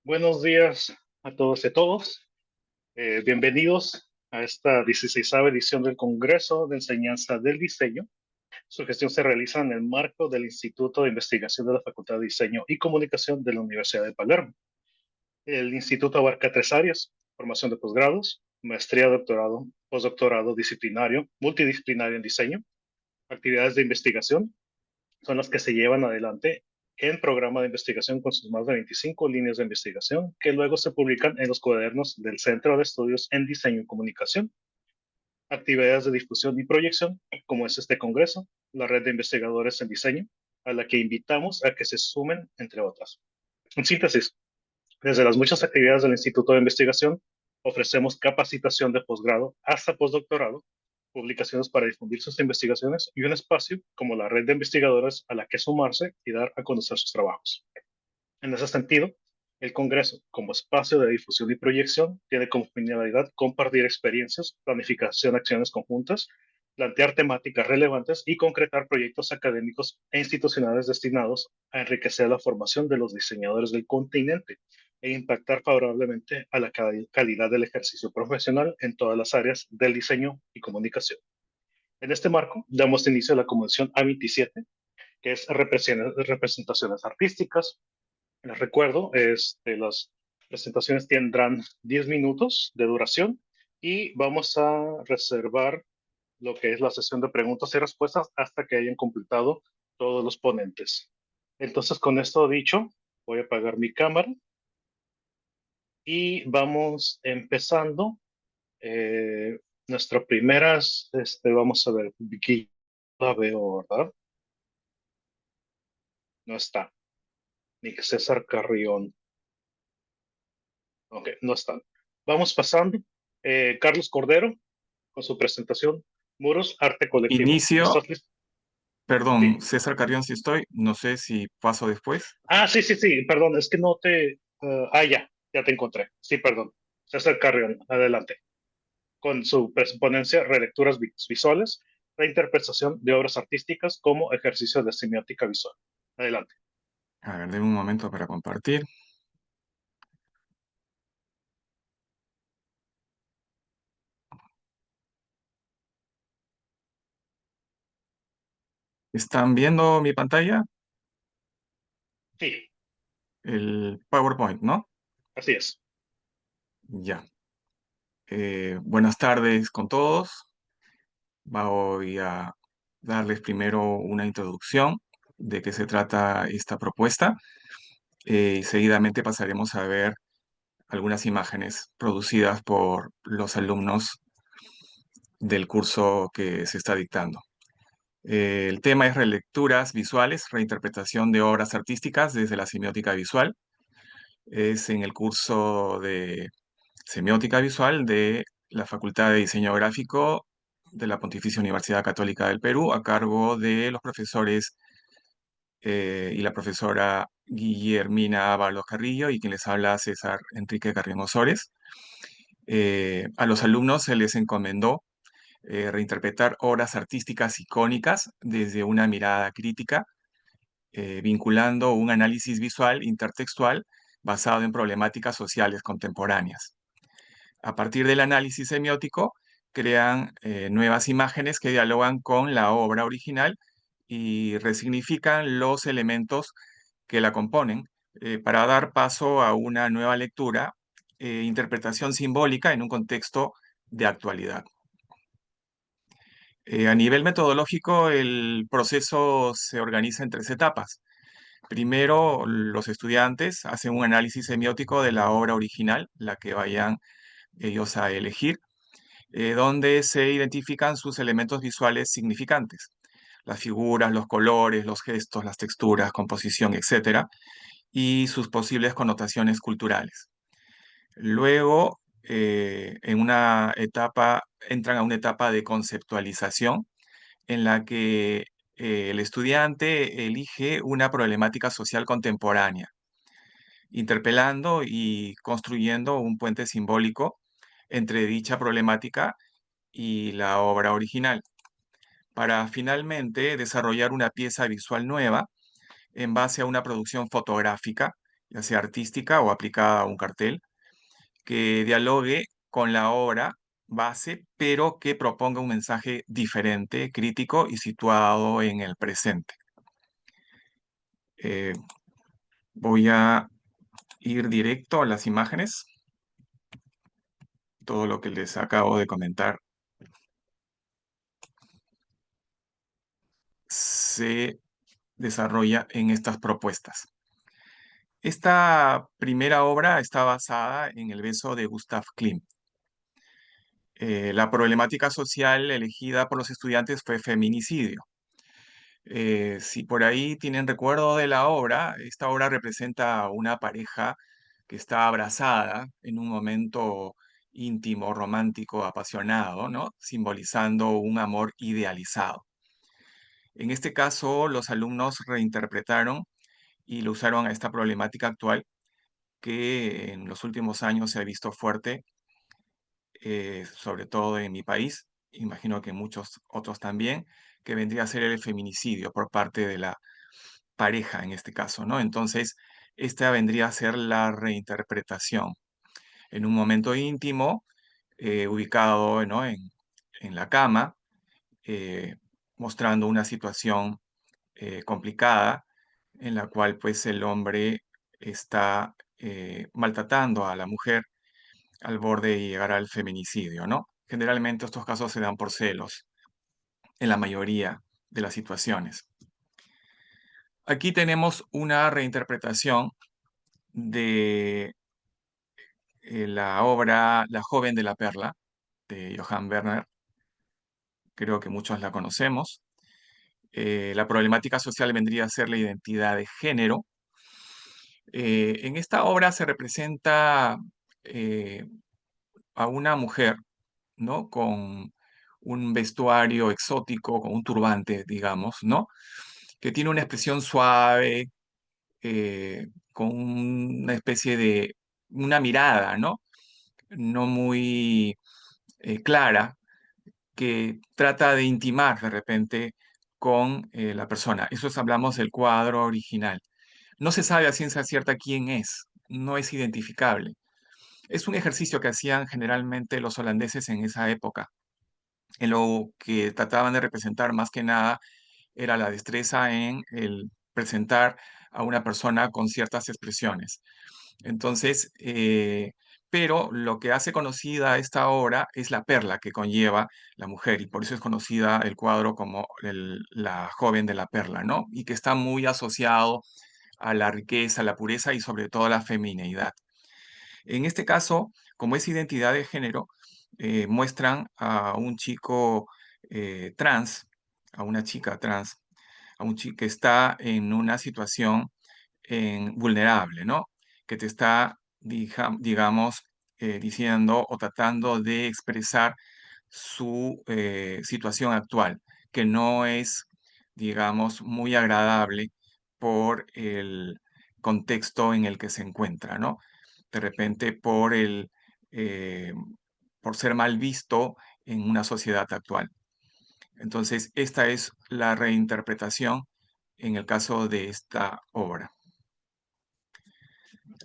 Buenos días a todos y a todos. Bienvenidos a esta 16ª edición del Congreso de Enseñanza del Diseño. Su gestión se realiza en el marco del Instituto de Investigación de la Facultad de Diseño y Comunicación de la Universidad de Palermo. El instituto abarca tres áreas: formación de posgrados, maestría, doctorado, postdoctorado disciplinario, multidisciplinario en diseño. Actividades de investigación son las que se llevan adelante en programa de investigación con sus más de 25 líneas de investigación que luego se publican en los cuadernos del Centro de Estudios en Diseño y Comunicación. Actividades de difusión y proyección, como es este congreso, la red de investigadores en diseño, a la que invitamos a que se sumen, entre otras. En síntesis, desde las muchas actividades del Instituto de Investigación, ofrecemos capacitación de posgrado hasta postdoctorado, publicaciones para difundir sus investigaciones y un espacio como la red de investigadores a la que sumarse y dar a conocer sus trabajos. En ese sentido, el Congreso, como espacio de difusión y proyección, tiene como finalidad compartir experiencias, planificación de acciones conjuntas, plantear temáticas relevantes y concretar proyectos académicos e institucionales destinados a enriquecer la formación de los diseñadores del continente e impactar favorablemente a la calidad del ejercicio profesional en todas las áreas del diseño y comunicación. En este marco, damos inicio a la Convención A27, que es representaciones artísticas. Les recuerdo, las presentaciones tendrán 10 minutos de duración y vamos a reservar lo que es la sesión de preguntas y respuestas hasta que hayan completado todos los ponentes. Entonces, con esto dicho, voy a apagar mi cámara y vamos empezando. Nuestras primeras, vamos a ver, Vicky, la veo, ¿verdad? No está. Ni César Carrión. Ok, no están. Vamos pasando. Carlos Cordero, con su presentación, Muros, Arte Colectivo. Inicio, ¿Estás listo? perdón, Sí. César Carrión si estoy, no sé si paso después. Sí, sí, sí, perdón, es que no te... ya te encontré. Sí, perdón. César Carrión, adelante. Con su ponencia, Relecturas Visuales, reinterpretación de obras artísticas como ejercicio de semiótica visual. Adelante. A ver, denme un momento para compartir. ¿Están viendo mi pantalla? Sí, El PowerPoint, ¿no? así es. Ya. Buenas tardes con todos. Voy a darles primero una introducción de qué se trata esta propuesta. Y seguidamente pasaremos a ver algunas imágenes producidas por los alumnos del curso que se está dictando. El tema es relecturas visuales, reinterpretación de obras artísticas desde la semiótica visual. Es en el curso de semiótica visual de la Facultad de Diseño Gráfico de la Pontificia Universidad Católica del Perú, a cargo de los profesores y la profesora Guillermina Ábalos Carrillo y quien les habla César Enrique Carrión Osores. A los alumnos se les encomendó reinterpretar obras artísticas icónicas desde una mirada crítica, vinculando un análisis visual intertextual basado en problemáticas sociales contemporáneas. A partir del análisis semiótico, crean nuevas imágenes que dialogan con la obra original y resignifican los elementos que la componen para dar paso a una nueva lectura e interpretación simbólica en un contexto de actualidad. A nivel metodológico, el proceso se organiza en tres etapas. Primero, los estudiantes hacen un análisis semiótico de la obra original, la que vayan ellos a elegir, donde se identifican sus elementos visuales significantes, las figuras, los colores, los gestos, las texturas, composición, etcétera, y sus posibles connotaciones culturales. Luego, en una etapa, entran a una etapa de conceptualización en la que el estudiante elige una problemática social contemporánea, interpelando y construyendo un puente simbólico entre dicha problemática y la obra original, para finalmente desarrollar una pieza visual nueva en base a una producción fotográfica ya sea artística o aplicada a un cartel, que dialogue con la obra base, pero que proponga un mensaje diferente, crítico y situado en el presente. Eh, Voy a ir directo a las imágenes. Todo lo que les acabo de comentar se desarrolla en estas propuestas. Esta primera obra está basada en El beso de Gustav Klimt. La problemática social elegida por los estudiantes fue feminicidio. Si por ahí tienen recuerdo de la obra, esta obra representa a una pareja que está abrazada en un momento íntimo, romántico, apasionado, ¿no? Simbolizando un amor idealizado. En este caso, los alumnos reinterpretaron y lo usaron a esta problemática actual que en los últimos años se ha visto fuerte, sobre todo en mi país, imagino que en muchos otros también, que vendría a ser el feminicidio por parte de la pareja en este caso, ¿no? Entonces, esta vendría a ser la reinterpretación en un momento íntimo, ubicado, ¿no? En la cama, eh, mostrando una situación complicada en la cual pues el hombre está maltratando a la mujer al borde de llegar al feminicidio, ¿no? Generalmente estos casos se dan por celos en la mayoría de las situaciones. Aquí tenemos una reinterpretación de la obra La joven de la perla de Johann Werner. Creo que muchos la conocemos. La problemática social vendría a ser la identidad de género. En esta obra se representa eh, a una mujer, ¿no? Con un vestuario exótico, con un turbante, digamos, ¿no? Que tiene una expresión suave, con una especie de, una mirada, ¿no? No muy clara, que trata de intimar de repente con la persona. Eso es, hablamos del cuadro original. No se sabe a ciencia cierta quién es, no es identificable. Es un ejercicio que hacían generalmente los holandeses en esa época, en lo que trataban de representar más que nada era la destreza en el presentar a una persona con ciertas expresiones. Entonces, pero lo que hace conocida esta obra es la perla que conlleva la mujer, y por eso es conocida el cuadro como la joven de la perla, ¿no? Y que está muy asociado a la riqueza, la pureza y sobre todo a la femineidad. En este caso, como es identidad de género, muestran a un chico trans, a una chica trans, a un chico que está en una situación vulnerable, ¿no? Que te está, digamos, diciendo o tratando de expresar su situación actual, que no es, digamos, muy agradable por el contexto en el que se encuentra, ¿no? De repente eh, por ser mal visto en una sociedad actual. Entonces, esta es la reinterpretación en el caso de esta obra.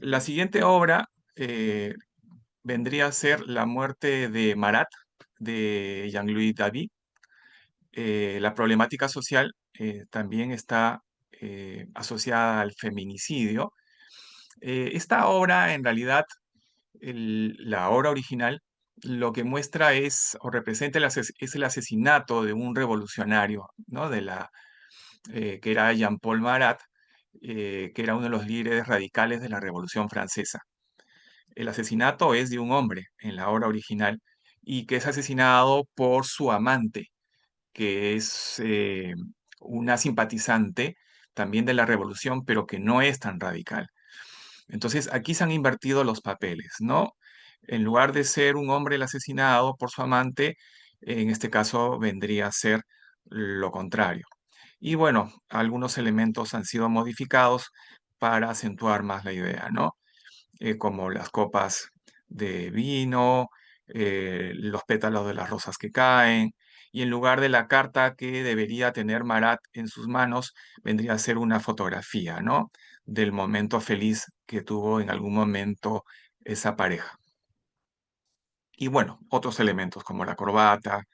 La siguiente obra vendría a ser La muerte de Marat, de Jean-Louis David. La problemática social también está asociada al feminicidio. Esta obra, en realidad, la obra original, lo que muestra es, o representa es el asesinato de un revolucionario, ¿no? Que era Jean-Paul Marat, que era uno de los líderes radicales de la Revolución Francesa. El asesinato es de un hombre en la obra original y que es asesinado por su amante, que es una simpatizante también de la revolución, pero que no es tan radical. Entonces, aquí se han invertido los papeles, ¿no? En lugar de ser un hombre el asesinado por su amante, en este caso vendría a ser lo contrario. Y bueno, algunos elementos han sido modificados para acentuar más la idea, ¿no? Como las copas de vino, los pétalos de las rosas que caen, y en lugar de la carta que debería tener Marat en sus manos, vendría a ser una fotografía, ¿no? Del momento feliz que tuvo en algún momento esa pareja. Y bueno, otros elementos como la corbata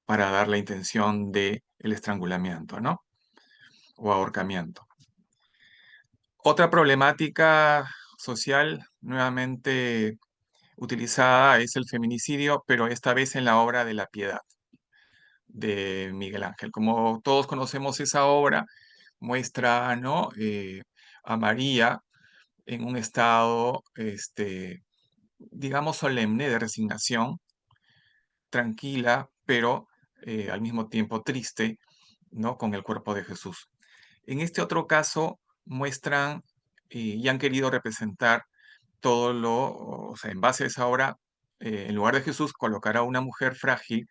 para dar la intención de el estrangulamiento, ¿no? O ahorcamiento. Otra problemática social nuevamente utilizada es el feminicidio, pero esta vez en la obra de La Piedad de Miguel Ángel. Como todos conocemos esa obra, muestra, ¿no? A María en un estado, digamos, solemne de resignación, tranquila, pero al mismo tiempo triste, ¿no? Con el cuerpo de Jesús. En este otro caso, muestran y han querido representar todo o sea, en base a esa obra, en lugar de Jesús, colocar a una mujer frágil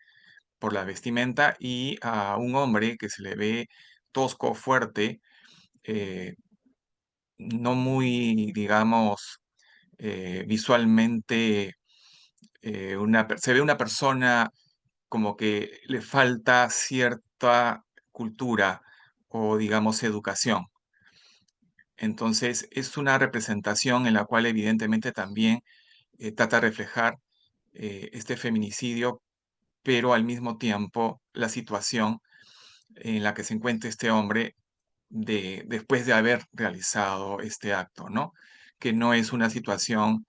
por la vestimenta y a un hombre que se le ve tosco, fuerte, eh, no muy, digamos, visualmente, se ve una persona como que le falta cierta cultura o, digamos, educación. Entonces, es una representación en la cual evidentemente también trata de reflejar este feminicidio, pero al mismo tiempo la situación en la que se encuentra este hombre después de haber realizado este acto, ¿no? Que no es una situación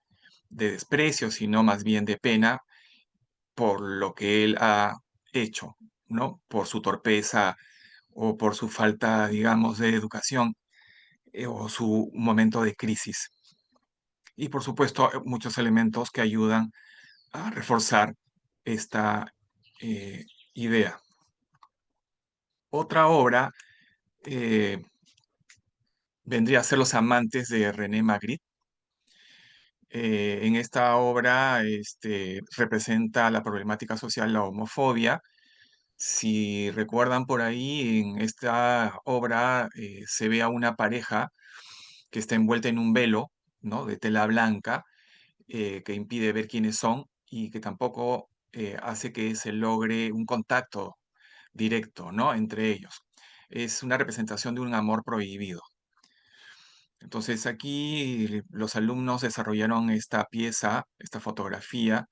de desprecio, sino más bien de pena por lo que él ha hecho, ¿no? Por su torpeza o por su falta, digamos, de educación o su momento de crisis. Y por supuesto, muchos elementos que ayudan a reforzar esta idea. Otra obra eh, vendría a ser Los amantes de René Magritte. En esta obra representa la problemática social, la homofobia. Si recuerdan por ahí, en esta obra se ve a una pareja que está envuelta en un velo, ¿no? De tela blanca, que impide ver quiénes son y que tampoco hace que se logre un contacto directo, ¿no? Entre ellos. Es una representación de un amor prohibido. Entonces aquí los alumnos desarrollaron esta pieza, esta fotografía,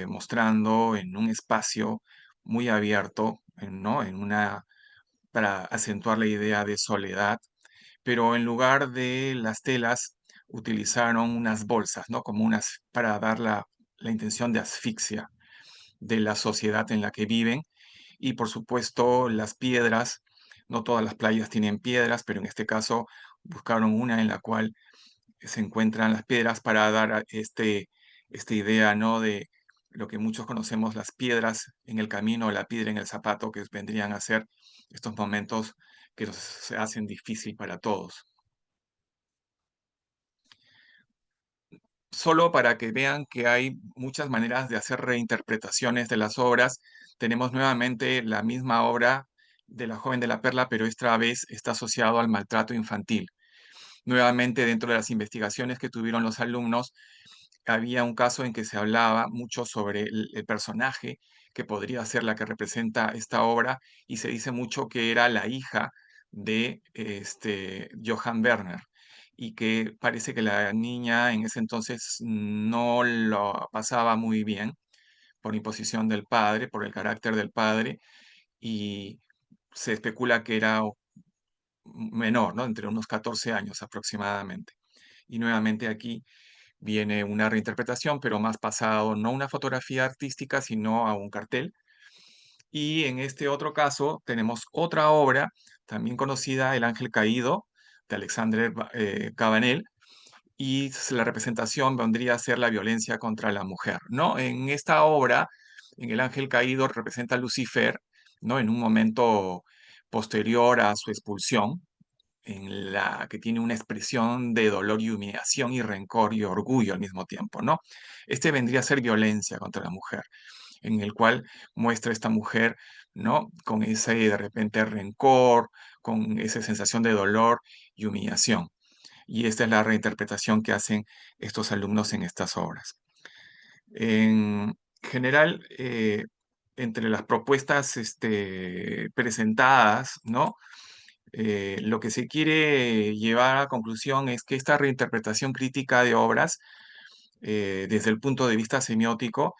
mostrando en un espacio muy abierto, ¿no? Para acentuar la idea de soledad, pero en lugar de las telas utilizaron unas bolsas, ¿no? Como para dar la intención de asfixia de la sociedad en la que viven. Y por supuesto, las piedras, no todas las playas tienen piedras, pero en este caso buscaron una en la cual se encuentran las piedras para dar esta idea, ¿no? De lo que muchos conocemos, las piedras en el camino, la piedra en el zapato, que vendrían a ser estos momentos que se hacen difícil para todos. Solo para que vean que hay muchas maneras de hacer reinterpretaciones de las obras, tenemos nuevamente la misma obra de La joven de la perla, pero esta vez está asociado al maltrato infantil. Nuevamente, dentro de las investigaciones que tuvieron los alumnos, había un caso en que se hablaba mucho sobre el personaje que podría ser la que representa esta obra y se dice mucho que era la hija de Johann Werner y que parece que la niña en ese entonces no lo pasaba muy bien por imposición del padre, por el carácter del padre, y se especula que era menor, ¿no? Entre unos 14 años aproximadamente. Y nuevamente aquí viene una reinterpretación, pero más pasado, no una fotografía artística, sino a un cartel. Y en este otro caso tenemos otra obra, también conocida, El Ángel Caído, de Alexandre Cabanel, y la representación vendría a ser la violencia contra la mujer, ¿no? En esta obra, en El Ángel Caído, representa a Lucifer, ¿no? En un momento posterior a su expulsión, en la que tiene una expresión de dolor y humillación y rencor y orgullo al mismo tiempo, ¿no? Este vendría a ser violencia contra la mujer, en el cual muestra esta mujer, ¿no? Con ese de repente rencor, con esa sensación de dolor y humillación. Y esta es la reinterpretación que hacen estos alumnos en estas obras. En general, entre las propuestas presentadas, ¿no? Lo que se quiere llevar a conclusión es que esta reinterpretación crítica de obras, desde el punto de vista semiótico,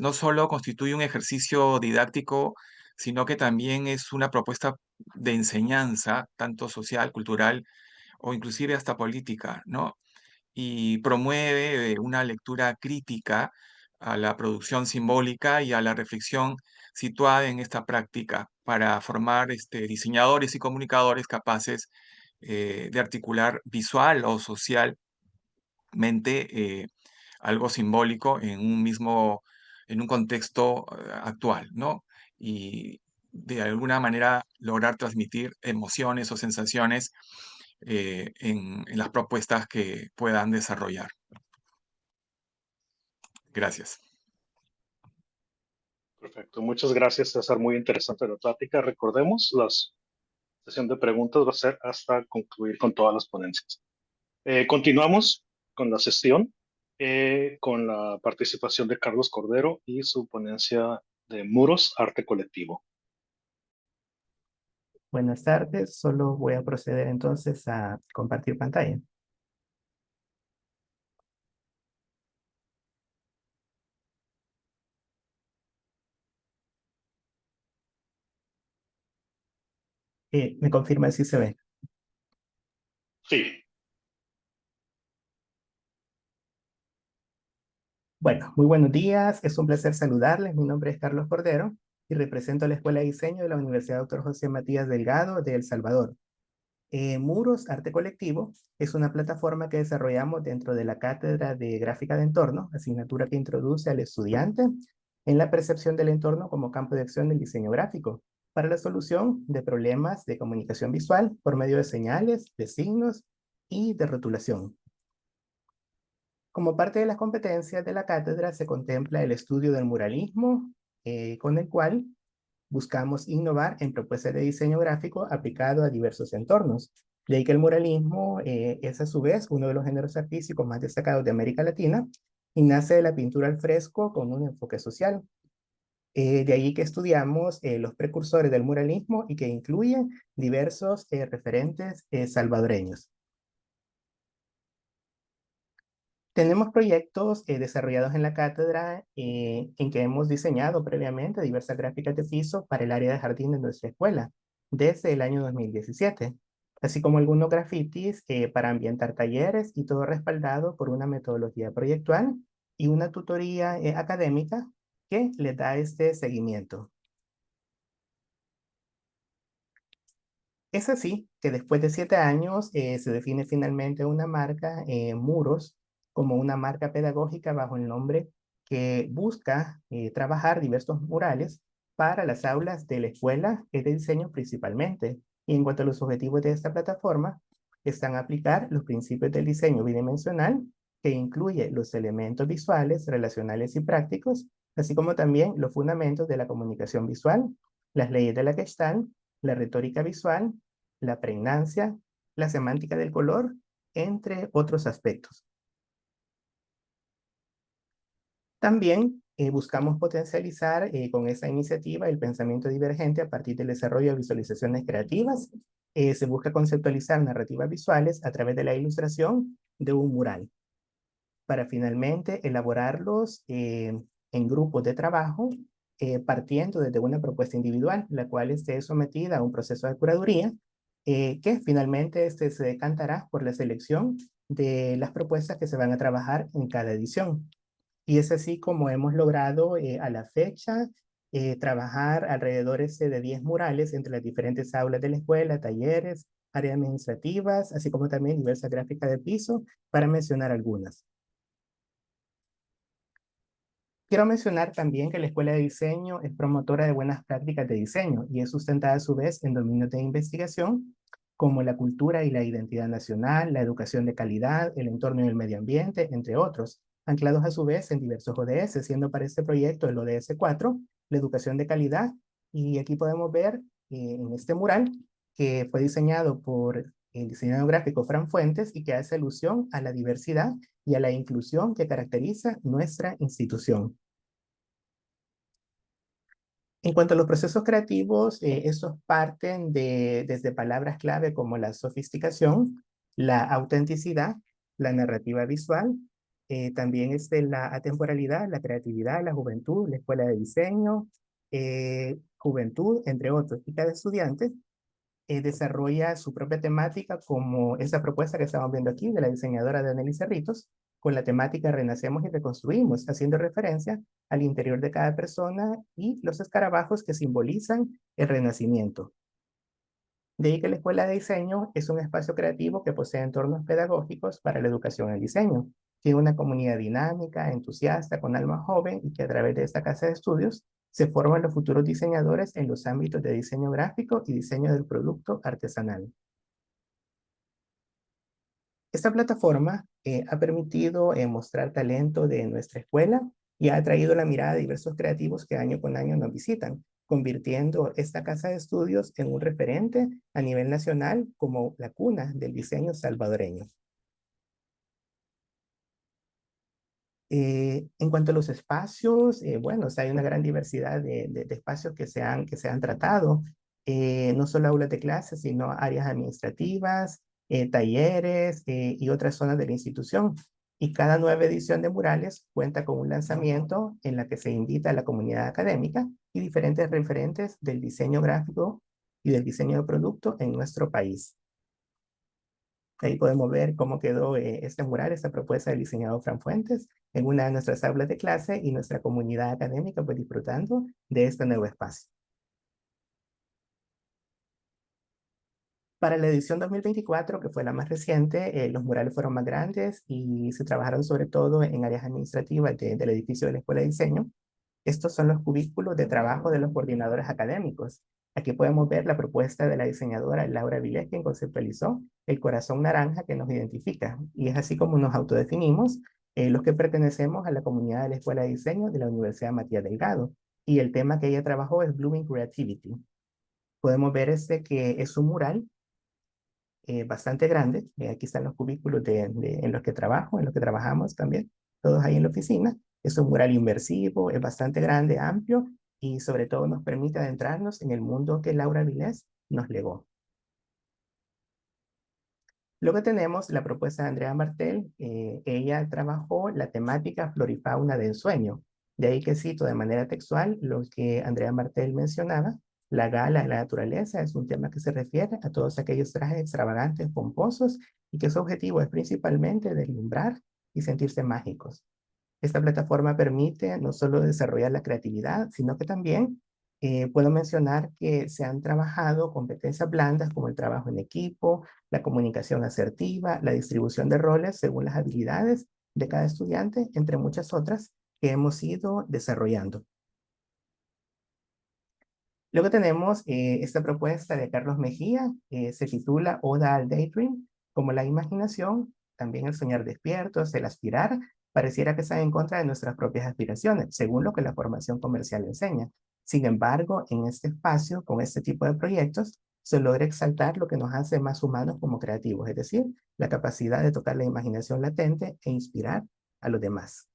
no solo constituye un ejercicio didáctico, sino que también es una propuesta de enseñanza, tanto social, cultural o inclusive hasta política, ¿no? Y promueve una lectura crítica a la producción simbólica y a la reflexión situada en esta práctica para formar diseñadores y comunicadores capaces de articular visual o socialmente algo simbólico en un contexto actual, ¿no? Y de alguna manera lograr transmitir emociones o sensaciones en las propuestas que puedan desarrollar. Gracias. Perfecto. Muchas gracias, César. Muy interesante la plática. Recordemos, la sesión de preguntas va a ser hasta concluir con todas las ponencias. Continuamos con la sesión, con la participación de Carlos Cordero y su ponencia de Muros, Arte Colectivo. Buenas tardes, solo voy a proceder entonces a compartir pantalla. ¿Me confirma si se ve? Sí. Bueno, muy buenos días, es un placer saludarles. Mi nombre es Carlos Cordero y represento a la Escuela de Diseño de la Universidad Dr. José Matías Delgado de El Salvador. Muros Arte Colectivo es una plataforma que desarrollamos dentro de la Cátedra de Gráfica de Entorno, asignatura que introduce al estudiante en la percepción del entorno como campo de acción del diseño gráfico, para la solución de problemas de comunicación visual por medio de señales, de signos y de rotulación. Como parte de las competencias de la cátedra se contempla el estudio del muralismo, con el cual buscamos innovar en propuestas de diseño gráfico aplicado a diversos entornos. De ahí que el muralismo es a su vez uno de los géneros artísticos más destacados de América Latina y nace de la pintura al fresco con un enfoque social. De ahí que estudiamos los precursores del muralismo y que incluyen diversos referentes salvadoreños. Tenemos proyectos desarrollados en la cátedra en que hemos diseñado previamente diversas gráficas de piso para el área de jardín de nuestra escuela desde el año 2017, así como algunos grafitis para ambientar talleres y todo respaldado por una metodología proyectual y una tutoría académica que le da este seguimiento. Es así que después de 7 años se define finalmente una marca, Muros, como una marca pedagógica bajo el nombre que busca trabajar diversos murales para las aulas de la escuela de diseño principalmente. Y en cuanto a los objetivos de esta plataforma, están a aplicar los principios del diseño bidimensional, que incluye los elementos visuales, relacionales y prácticos, así como también los fundamentos de la comunicación visual, las leyes de la Gestalt, la retórica visual, la pregnancia, la semántica del color, entre otros aspectos. También buscamos potencializar con esta iniciativa el pensamiento divergente a partir del desarrollo de visualizaciones creativas. Se busca conceptualizar narrativas visuales a través de la ilustración de un mural, para finalmente elaborarlos en grupos de trabajo, partiendo desde una propuesta individual, la cual esté sometida a un proceso de curaduría, que finalmente se decantará por la selección de las propuestas que se van a trabajar en cada edición. Y es así como hemos logrado a la fecha trabajar alrededor de 10 murales entre las diferentes aulas de la escuela, talleres, áreas administrativas, así como también diversas gráficas de piso, para mencionar algunas. Quiero mencionar también que la Escuela de Diseño es promotora de buenas prácticas de diseño y es sustentada a su vez en dominios de investigación como la cultura y la identidad nacional, la educación de calidad, el entorno y el medio ambiente, entre otros, anclados a su vez en diversos ODS, siendo para este proyecto el ODS 4, la educación de calidad. Y aquí podemos ver en este mural que fue diseñado por el diseñador gráfico Fran Fuentes y que hace alusión a la diversidad y a la inclusión que caracteriza nuestra institución. En cuanto a los procesos creativos, estos parten desde palabras clave como la sofisticación, la autenticidad, la narrativa visual, también la atemporalidad, la creatividad, la juventud, la escuela de diseño, juventud, entre otros. Y cada estudiante desarrolla su propia temática, como esa propuesta que estamos viendo aquí de la diseñadora Danely Cerritos, con la temática Renacemos y Reconstruimos, haciendo referencia al interior de cada persona y los escarabajos que simbolizan el renacimiento. De ahí que la Escuela de Diseño es un espacio creativo que posee entornos pedagógicos para la educación en diseño. Tiene una comunidad dinámica, entusiasta, con alma joven y que a través de esta casa de estudios se forman los futuros diseñadores en los ámbitos de diseño gráfico y diseño del producto artesanal. Esta plataforma ha permitido mostrar talento de nuestra escuela y ha atraído la mirada de diversos creativos que año con año nos visitan, convirtiendo esta casa de estudios en un referente a nivel nacional como la cuna del diseño salvadoreño. En cuanto a los espacios, bueno, o sea, hay una gran diversidad de espacios que se han tratado, no solo aulas de clases, sino áreas administrativas, talleres y otras zonas de la institución. Y cada nueva edición de Murales cuenta con un lanzamiento en la que se invita a la comunidad académica y diferentes referentes del diseño gráfico y del diseño de producto en nuestro país. Ahí podemos ver cómo quedó este mural, esta propuesta del diseñador Fran Fuentes, en una de nuestras aulas de clase y nuestra comunidad académica pues disfrutando de este nuevo espacio. Para la edición 2024, que fue la más reciente, los murales fueron más grandes y se trabajaron sobre todo en áreas administrativas del edificio de la Escuela de Diseño. Estos son los cubículos de trabajo de los coordinadores académicos. Aquí podemos ver la propuesta de la diseñadora Laura Vilés, quien conceptualizó el corazón naranja que nos identifica. Y es así como nos autodefinimos los que pertenecemos a la comunidad de la Escuela de Diseño de la Universidad Matías Delgado. Y el tema que ella trabajó es Blooming Creativity. Podemos ver que es un mural bastante grande. Aquí están los cubículos en los que trabajo, en los que trabajamos también, todos ahí en la oficina. Es un mural inmersivo, es bastante grande, amplio y sobre todo nos permite adentrarnos en el mundo que Laura Vilés nos legó. Luego tenemos la propuesta de Andrea Martel. Ella trabajó la temática florifauna de ensueño. De ahí que cito de manera textual lo que Andrea Martel mencionaba. La gala de la naturaleza es un tema que se refiere a todos aquellos trajes extravagantes, pomposos, y que su objetivo es principalmente deslumbrar y sentirse mágicos. Esta plataforma permite no solo desarrollar la creatividad, sino que también puedo mencionar que se han trabajado competencias blandas como el trabajo en equipo, la comunicación asertiva, la distribución de roles según las habilidades de cada estudiante, entre muchas otras que hemos ido desarrollando. Luego tenemos esta propuesta de Carlos Mejía, se titula Oda al Daydream, como la imaginación, también el soñar despiertos, el aspirar, pareciera que están en contra de nuestras propias aspiraciones, según lo que la formación comercial enseña. Sin embargo, en este espacio, con este tipo de proyectos, se logra exaltar lo que nos hace más humanos como creativos, es decir, la capacidad de tocar la imaginación latente e inspirar a los demás.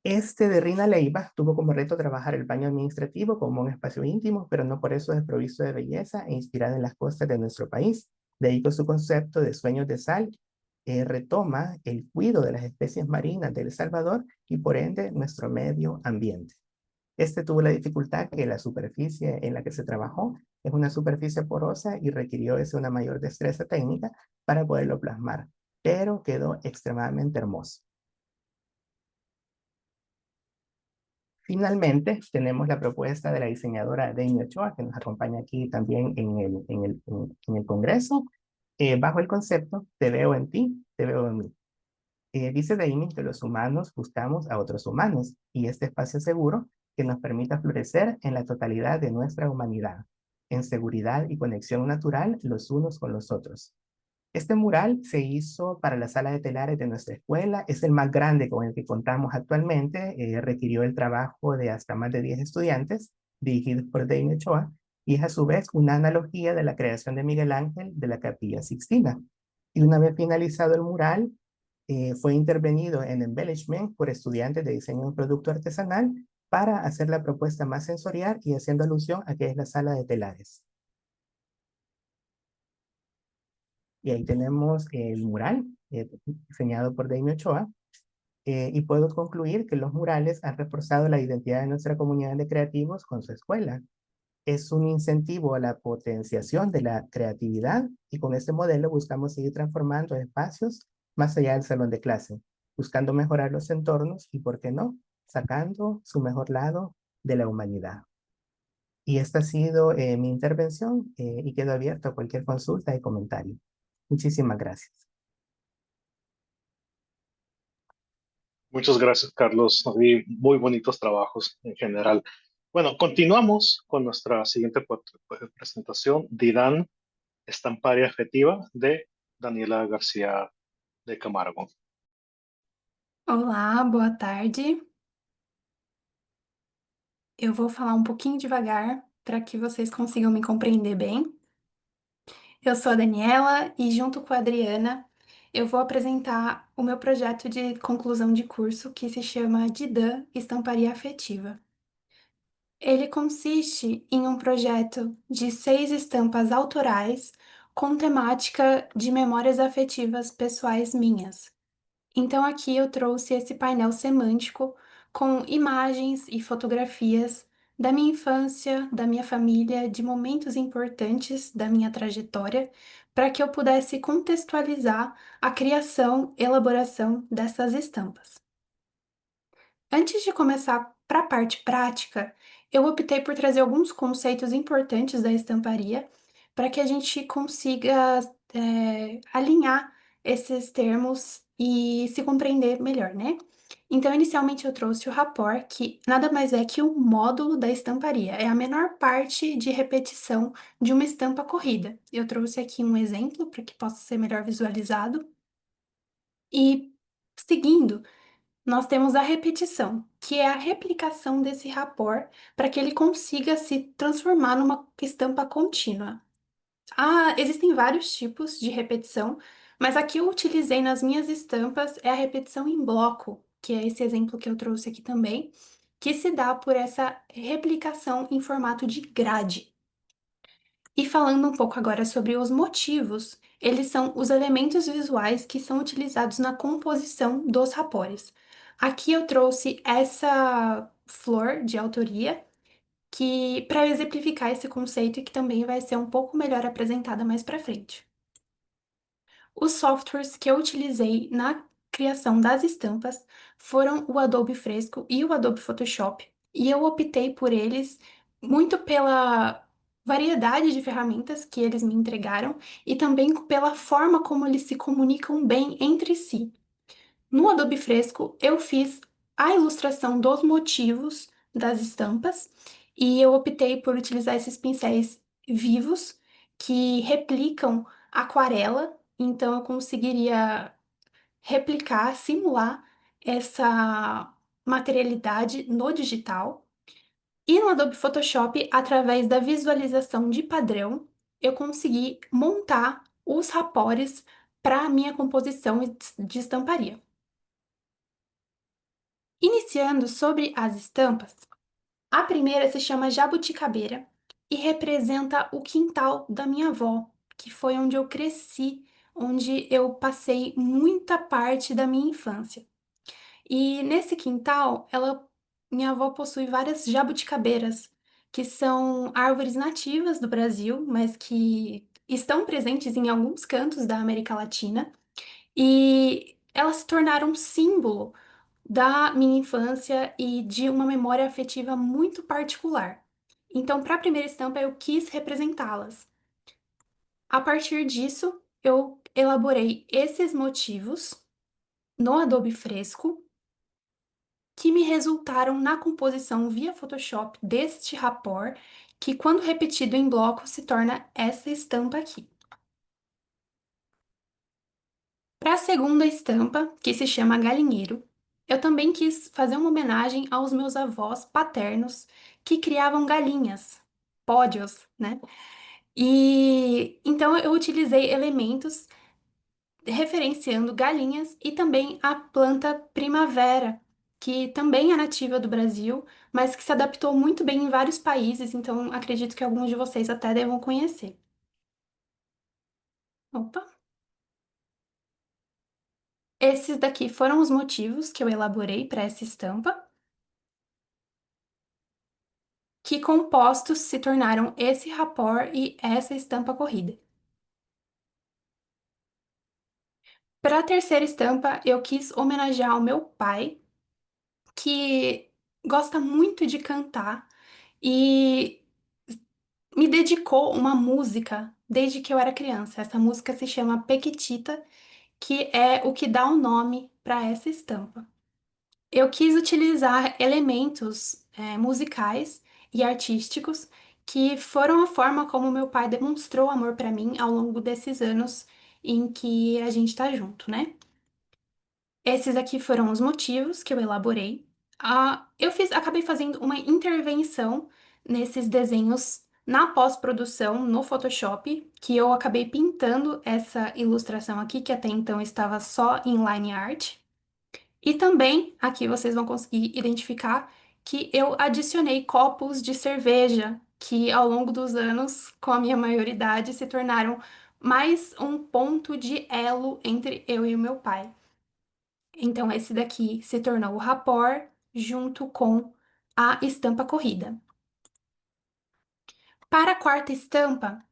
Este de Rina Leiva tuvo como reto trabajar el baño administrativo como un espacio íntimo, pero no por eso desprovisto de belleza e inspirado en las costas de nuestro país. De ahí que su concepto de sueños de sal retoma el cuidado de las especies marinas de El Salvador y por ende nuestro medio ambiente. Este tuvo la dificultad que la superficie en la que se trabajó es una superficie porosa y requirió una mayor destreza técnica para poderlo plasmar, pero quedó extremadamente hermoso. Finalmente, tenemos la propuesta de la diseñadora Deimie Ochoa, que nos acompaña aquí también en el Congreso, bajo el concepto Te veo en ti, te veo en mí. Dice Deimie que los humanos buscamos a otros humanos y este espacio seguro que nos permita florecer en la totalidad de nuestra humanidad, en seguridad y conexión natural los unos con los otros. Este mural se hizo para la sala de telares de nuestra escuela, es el más grande con el que contamos actualmente, requirió el trabajo de hasta más de 10 estudiantes, dirigidos por Deimie Ochoa, y es a su vez una analogía de la creación de Miguel Ángel de la Capilla Sixtina. Y una vez finalizado el mural, fue intervenido en embellishment por estudiantes de diseño de un producto artesanal para hacer la propuesta más sensorial y haciendo alusión a que es la sala de telares. Y ahí tenemos el mural diseñado por Daimio Ochoa. Y puedo concluir que los murales han reforzado la identidad de nuestra comunidad de creativos con su escuela. Es un incentivo a la potenciación de la creatividad y con este modelo buscamos seguir transformando espacios más allá del salón de clase, buscando mejorar los entornos y, ¿por qué no?, sacando su mejor lado de la humanidad. Y esta ha sido mi intervención y quedo abierto a cualquier consulta y comentario. Muchísimas gracias. Muchas gracias, Carlos. Y muy bonitos trabajos en general. Bueno, continuamos con nuestra siguiente presentación, Didan, Estamparia Afetiva, de Daniela García de Camargo. Olá, boa tarde. Eu vou falar um pouquinho devagar para que vocês consigam me compreender bem. Eu sou a Daniela e, junto com a Adriana, eu vou apresentar o meu projeto de conclusão de curso que se chama Didan Estamparia Afetiva. Ele consiste em um projeto de 6 estampas autorais com temática de memórias afetivas pessoais minhas. Então, aqui eu trouxe esse painel semântico com imagens e fotografias da minha infância, da minha família, de momentos importantes da minha trajetória, para que eu pudesse contextualizar a criação, elaboração dessas estampas. Antes de começar para a parte prática, eu optei por trazer alguns conceitos importantes da estamparia para que a gente consiga alinhar esses termos e se compreender melhor, né? Então, inicialmente eu trouxe o rapport, que nada mais é que um módulo da estamparia, é a menor parte de repetição de uma estampa corrida. Eu trouxe aqui um exemplo para que possa ser melhor visualizado. E seguindo, nós temos a repetição, que é a replicação desse rapport para que ele consiga se transformar numa estampa contínua. Existem vários tipos de repetição, mas a que eu utilizei nas minhas estampas é a repetição em bloco, que é esse exemplo que eu trouxe aqui também, que se dá por essa replicação em formato de grade. E falando um pouco agora sobre os motivos, eles são os elementos visuais que são utilizados na composição dos rapores. Aqui eu trouxe essa flor de autoria, que para exemplificar esse conceito e que também vai ser um pouco melhor apresentada mais para frente. Os softwares que eu utilizei na criação das estampas foram o Adobe Fresco e o Adobe Photoshop, e eu optei por eles muito pela variedade de ferramentas que eles me entregaram e também pela forma como eles se comunicam bem entre si. No Adobe Fresco, eu fiz a ilustração dos motivos das estampas e eu optei por utilizar esses pincéis vivos que replicam aquarela, então eu conseguiria replicar, simular essa materialidade no digital. E no Adobe Photoshop, através da visualização de padrão, eu consegui montar os rapores para a minha composição de estamparia. Iniciando sobre as estampas, a primeira se chama Jabuticabeira e representa o quintal da minha avó, que foi onde eu cresci, onde eu passei muita parte da minha infância. E nesse quintal, minha avó possui várias jabuticabeiras, que são árvores nativas do Brasil, mas que estão presentes em alguns cantos da América Latina, e elas se tornaram um símbolo da minha infância e de uma memória afetiva muito particular. Então, para a primeira estampa, eu quis representá-las. A partir disso, eu elaborei esses motivos no Adobe Fresco, que me resultaram na composição via Photoshop deste rapport, que quando repetido em bloco se torna essa estampa aqui. Para a segunda estampa, que se chama Galinheiro, eu também quis fazer uma homenagem aos meus avós paternos que criavam galinhas, pódios, né? E então eu utilizei elementos referenciando galinhas e também a planta primavera, que também é nativa do Brasil, mas que se adaptou muito bem em vários países, então acredito que alguns de vocês até devam conhecer. Opa! Esses daqui foram os motivos que eu elaborei para essa estampa. Que compostos se tornaram esse rapor e essa estampa corrida? Para a terceira estampa, eu quis homenagear o meu pai, que gosta muito de cantar e me dedicou uma música desde que eu era criança. Essa música se chama Pequitita, que é o que dá o nome para essa estampa. Eu quis utilizar elementos, musicais e artísticos que foram a forma como meu pai demonstrou amor para mim ao longo desses anos em que a gente tá junto, né? Esses aqui foram os motivos que eu elaborei. Acabei fazendo uma intervenção nesses desenhos na pós-produção no Photoshop, que eu acabei pintando essa ilustração aqui, que até então estava só em line art. E também aqui vocês vão conseguir identificar que eu adicionei copos de cerveja, que ao longo dos anos, com a minha maioridade, se tornaram mais um ponto de elo entre eu e o meu pai. Então, esse daqui se tornou o rapor junto com a estampa corrida. Para a quarta estampa,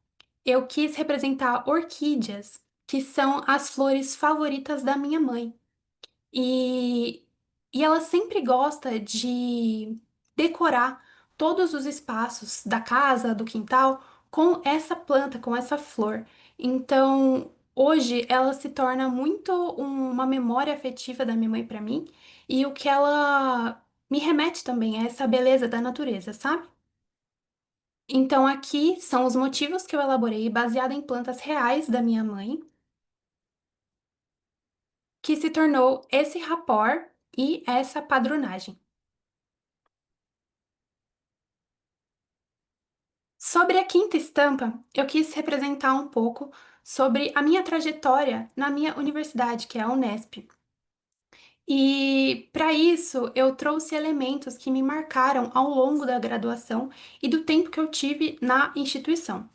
eu quis representar orquídeas, que são as flores favoritas da minha mãe. E, e ela sempre gosta de decorar todos os espaços da casa, do quintal, com essa planta, com essa flor. Então, hoje ela se torna muito uma memória afetiva da minha mãe para mim e o que ela me remete também a essa beleza da natureza, sabe? Então, aqui são os motivos que eu elaborei baseado em plantas reais da minha mãe que se tornou esse rapport e essa padronagem. Sobre a quinta estampa, eu quis representar um pouco sobre a minha trajetória na minha universidade, que é a Unesp. E para isso, eu trouxe elementos que me marcaram ao longo da graduação e do tempo que eu tive na instituição,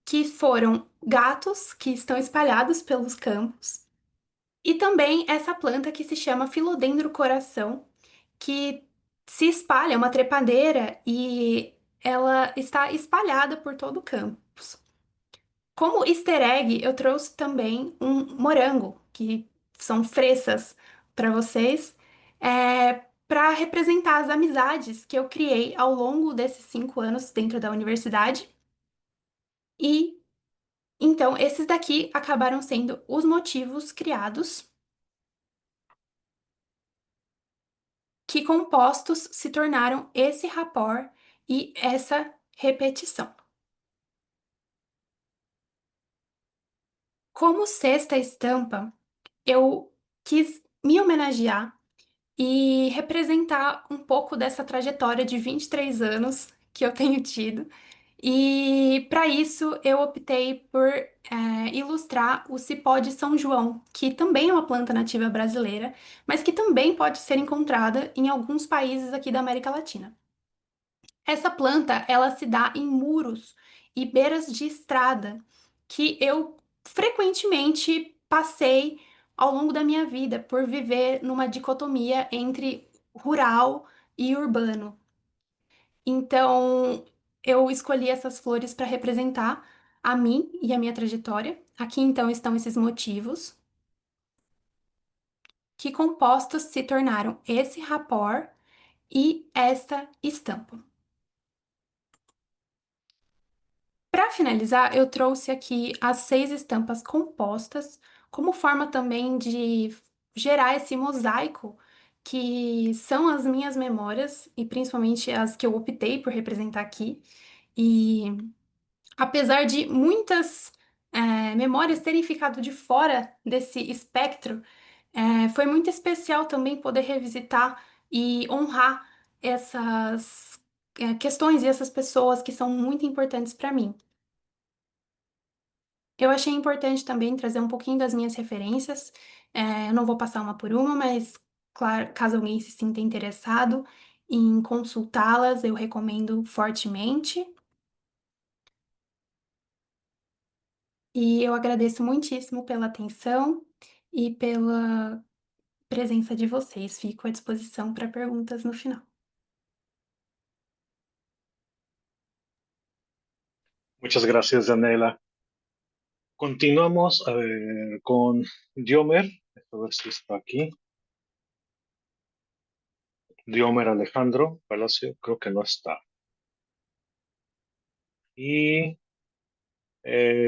que foram gatos que estão espalhados pelos campos e também essa planta que se chama Philodendro coração, que se espalha, é uma trepadeira e ela está espalhada por todo o campus. Como easter egg, eu trouxe também um morango, que são fresas para vocês, para representar as amizades que eu criei ao longo desses 5 anos dentro da universidade. E então, esses daqui acabaram sendo os motivos criados que compostos se tornaram esse rapport e essa repetição. Como sexta estampa, eu quis me homenagear e representar um pouco dessa trajetória de 23 anos que eu tenho tido. E para isso eu optei por ilustrar o cipó de São João, que também é uma planta nativa brasileira, mas que também pode ser encontrada em alguns países aqui da América Latina. Essa planta, ela se dá em muros e beiras de estrada, que eu frequentemente passei ao longo da minha vida por viver numa dicotomia entre rural e urbano. Então, eu escolhi essas flores para representar a mim e a minha trajetória. Aqui então estão esses motivos que compostos se tornaram esse rapport e esta estampa. Para finalizar, eu trouxe aqui as 6 estampas compostas, como forma também de gerar esse mosaico que são as minhas memórias e principalmente as que eu optei por representar aqui. E apesar de muitas memórias terem ficado de fora desse espectro, foi muito especial também poder revisitar e honrar essas questões e essas pessoas que são muito importantes para mim. Eu achei importante também trazer um pouquinho das minhas referências. Eu não vou passar uma por uma, mas, claro, caso alguém se sinta interessado em consultá-las, eu recomendo fortemente. E eu agradeço muitíssimo pela atenção e pela presença de vocês. Fico à disposição para perguntas no final. Muchas gracias, Daniela. Continuamos a ver, con Diomer. A ver si está aquí. Diomer Alejandro Palacio, creo que no está. Y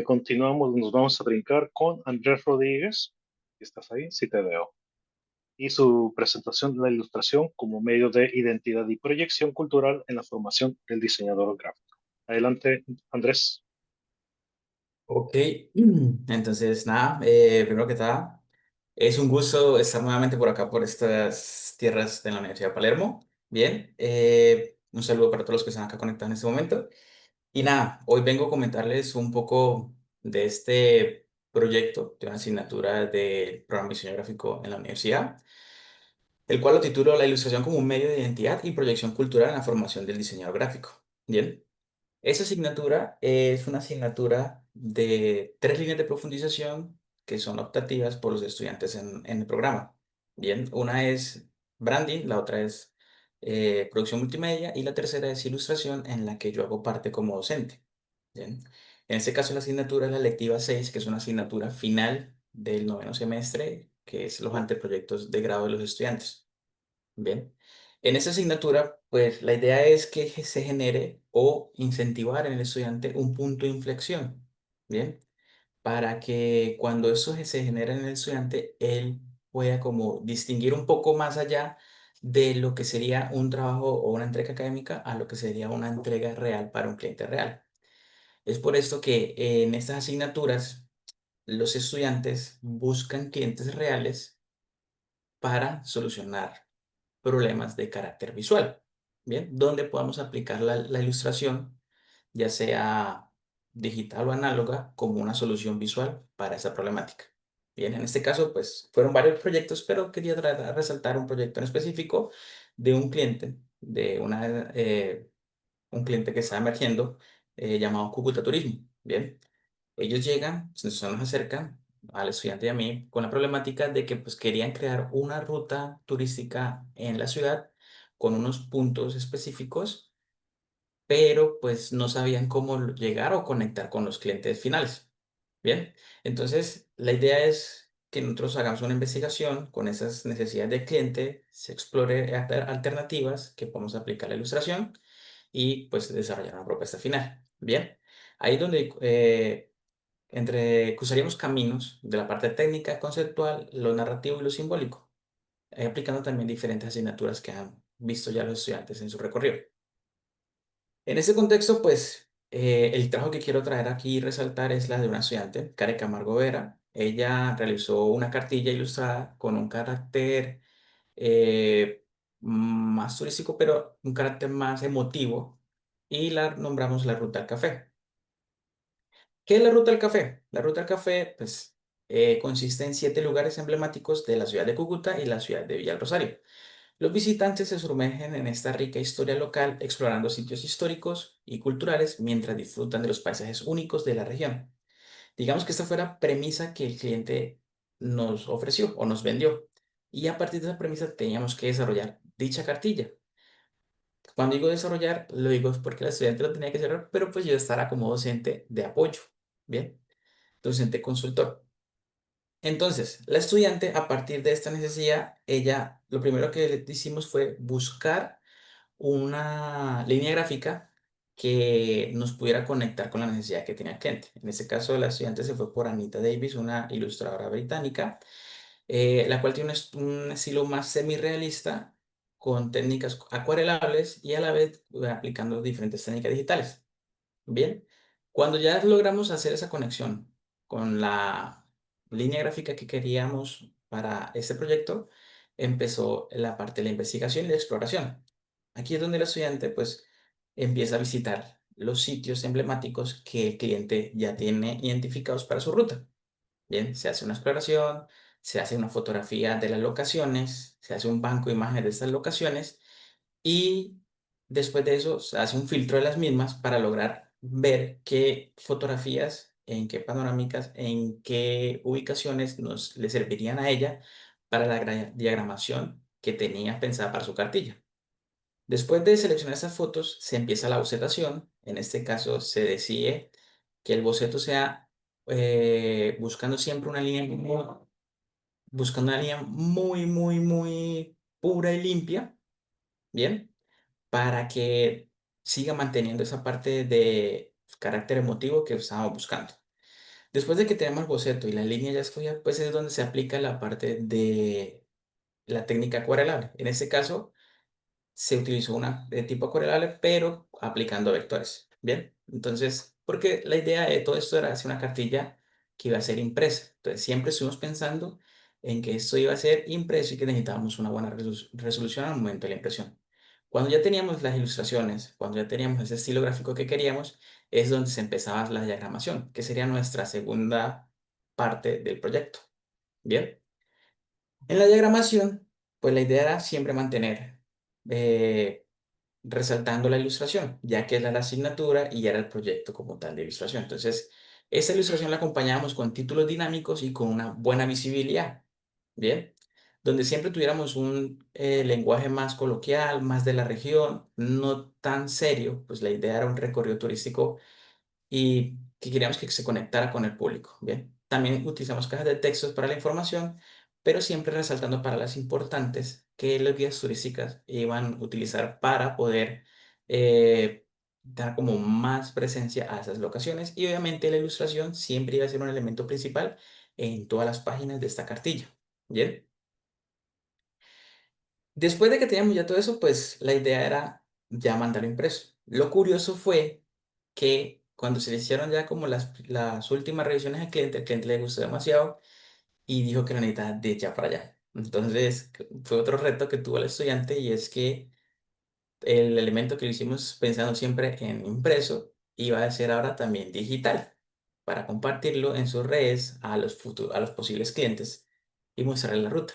continuamos, nos vamos a brincar con Andrés Rodríguez. ¿Estás ahí? Sí te veo. Y su presentación de la ilustración como medio de identidad y proyección cultural en la formación del diseñador gráfico. Adelante, Andrés. Ok, entonces nada, primero que nada, es un gusto estar nuevamente por acá, por estas tierras de la Universidad de Palermo. Bien, un saludo para todos los que están acá conectados en este momento. Y nada, hoy vengo a comentarles un poco de este proyecto de una asignatura de programa de diseño gráfico en la universidad, el cual lo titulo La ilustración como un medio de identidad y proyección cultural en la formación del diseñador gráfico. Bien. Esa asignatura es una asignatura de 3 líneas de profundización que son optativas por los estudiantes en el programa. Bien, una es branding, la otra es producción multimedia y la tercera es ilustración en la que yo hago parte como docente. Bien, en este caso la asignatura es la lectiva 6, que es una asignatura final del noveno semestre, que es los anteproyectos de grado de los estudiantes. Bien. En esta asignatura, pues la idea es que se genere o incentivar en el estudiante un punto de inflexión. Bien. Para que cuando eso se genere en el estudiante, él pueda como distinguir un poco más allá de lo que sería un trabajo o una entrega académica a lo que sería una entrega real para un cliente real. Es por esto que en estas asignaturas los estudiantes buscan clientes reales para solucionar problemas de carácter visual. Bien, donde podamos aplicar la ilustración, ya sea digital o análoga, como una solución visual para esa problemática. Bien, en este caso, pues fueron varios proyectos, pero quería resaltar un proyecto en específico de un cliente, un cliente que está emergiendo, llamado Cúcuta Turismo. Bien, ellos llegan, se nos acercan al estudiante y a mí con la problemática de que pues querían crear una ruta turística en la ciudad con unos puntos específicos, pero pues no sabían cómo llegar o conectar con los clientes finales. Bien, entonces la idea es que nosotros hagamos una investigación con esas necesidades del cliente, se explore alternativas que podemos aplicar a la ilustración y pues desarrollar una propuesta final. Bien, ahí donde cruzaríamos caminos de la parte técnica, conceptual, lo narrativo y lo simbólico, aplicando también diferentes asignaturas que han visto ya los estudiantes en su recorrido. En ese contexto, pues, el trabajo que quiero traer aquí y resaltar es la de una estudiante, Karen Camargo Vera. Ella realizó una cartilla ilustrada con un carácter más turístico, pero un carácter más emotivo, y la nombramos la Ruta al Café. ¿Qué es la Ruta al Café? La Ruta al Café, pues, consiste en 7 lugares emblemáticos de la ciudad de Cúcuta y la ciudad de Villa del Rosario. Los visitantes se sumergen en esta rica historia local, explorando sitios históricos y culturales mientras disfrutan de los paisajes únicos de la región. Digamos que esta fue la premisa que el cliente nos ofreció o nos vendió. Y a partir de esa premisa teníamos que desarrollar dicha cartilla. Cuando digo desarrollar, lo digo porque el estudiante lo tenía que hacer, pero pues yo estará como docente de apoyo. Bien, docente consultor. Entonces, la estudiante, a partir de esta necesidad, ella, lo primero que le hicimos fue buscar una línea gráfica que nos pudiera conectar con la necesidad que tenía el cliente. En este caso, la estudiante se fue por Anita Davis, una ilustradora británica, la cual tiene un estilo más semi-realista, con técnicas acuarelables y a la vez aplicando diferentes técnicas digitales. Bien, cuando ya logramos hacer esa conexión con la línea gráfica que queríamos para este proyecto, empezó la parte de la investigación y la exploración. Aquí es donde el estudiante pues empieza a visitar los sitios emblemáticos que el cliente ya tiene identificados para su ruta. Bien, se hace una exploración, se hace una fotografía de las locaciones, se hace un banco de imágenes de estas locaciones y después de eso se hace un filtro de las mismas para lograr ver qué fotografías, en qué panorámicas, en qué ubicaciones le servirían a ella para la diagramación que tenía pensada para su cartilla. Después de seleccionar esas fotos, se empieza la bocetación. En este caso, se decide que el boceto sea buscando siempre una línea, buscando una línea muy, muy, muy pura y limpia, ¿bien? Para que siga manteniendo esa parte de carácter emotivo que estábamos buscando. Después de que tenemos el boceto y la línea ya escogida, pues es donde se aplica la parte de la técnica acuarelable. En este caso, se utilizó una de tipo acuarelable, pero aplicando vectores. Bien, entonces, porque la idea de todo esto era hacer una cartilla que iba a ser impresa. Entonces, siempre estuvimos pensando en que esto iba a ser impreso y que necesitábamos una buena resolución al momento de la impresión. Cuando ya teníamos las ilustraciones, cuando ya teníamos ese estilo gráfico que queríamos, es donde se empezaba la diagramación, que sería nuestra segunda parte del proyecto. Bien. En la diagramación, pues la idea era siempre mantener eh, resaltando la ilustración, ya que era la asignatura y era el proyecto como tal de ilustración. Entonces, esa ilustración la acompañábamos con títulos dinámicos y con una buena visibilidad, ¿bien? Donde siempre tuviéramos un lenguaje más coloquial, más de la región, no tan serio, pues la idea era un recorrido turístico y que queríamos que se conectara con el público. Bien, también utilizamos cajas de textos para la información, pero siempre resaltando palabras importantes que los guías turísticas iban a utilizar para poder dar como más presencia a esas locaciones y obviamente la ilustración siempre iba a ser un elemento principal en todas las páginas de esta cartilla. Bien. Después de que teníamos ya todo eso, pues la idea era ya mandarlo impreso. Lo curioso fue que cuando se le hicieron ya como las últimas revisiones al cliente, el cliente le gustó demasiado y dijo que lo necesitaba de ya para allá. Entonces fue otro reto que tuvo el estudiante y es que el elemento que lo hicimos pensando siempre en impreso iba a ser ahora también digital para compartirlo en sus redes a a los posibles clientes y mostrarles la ruta.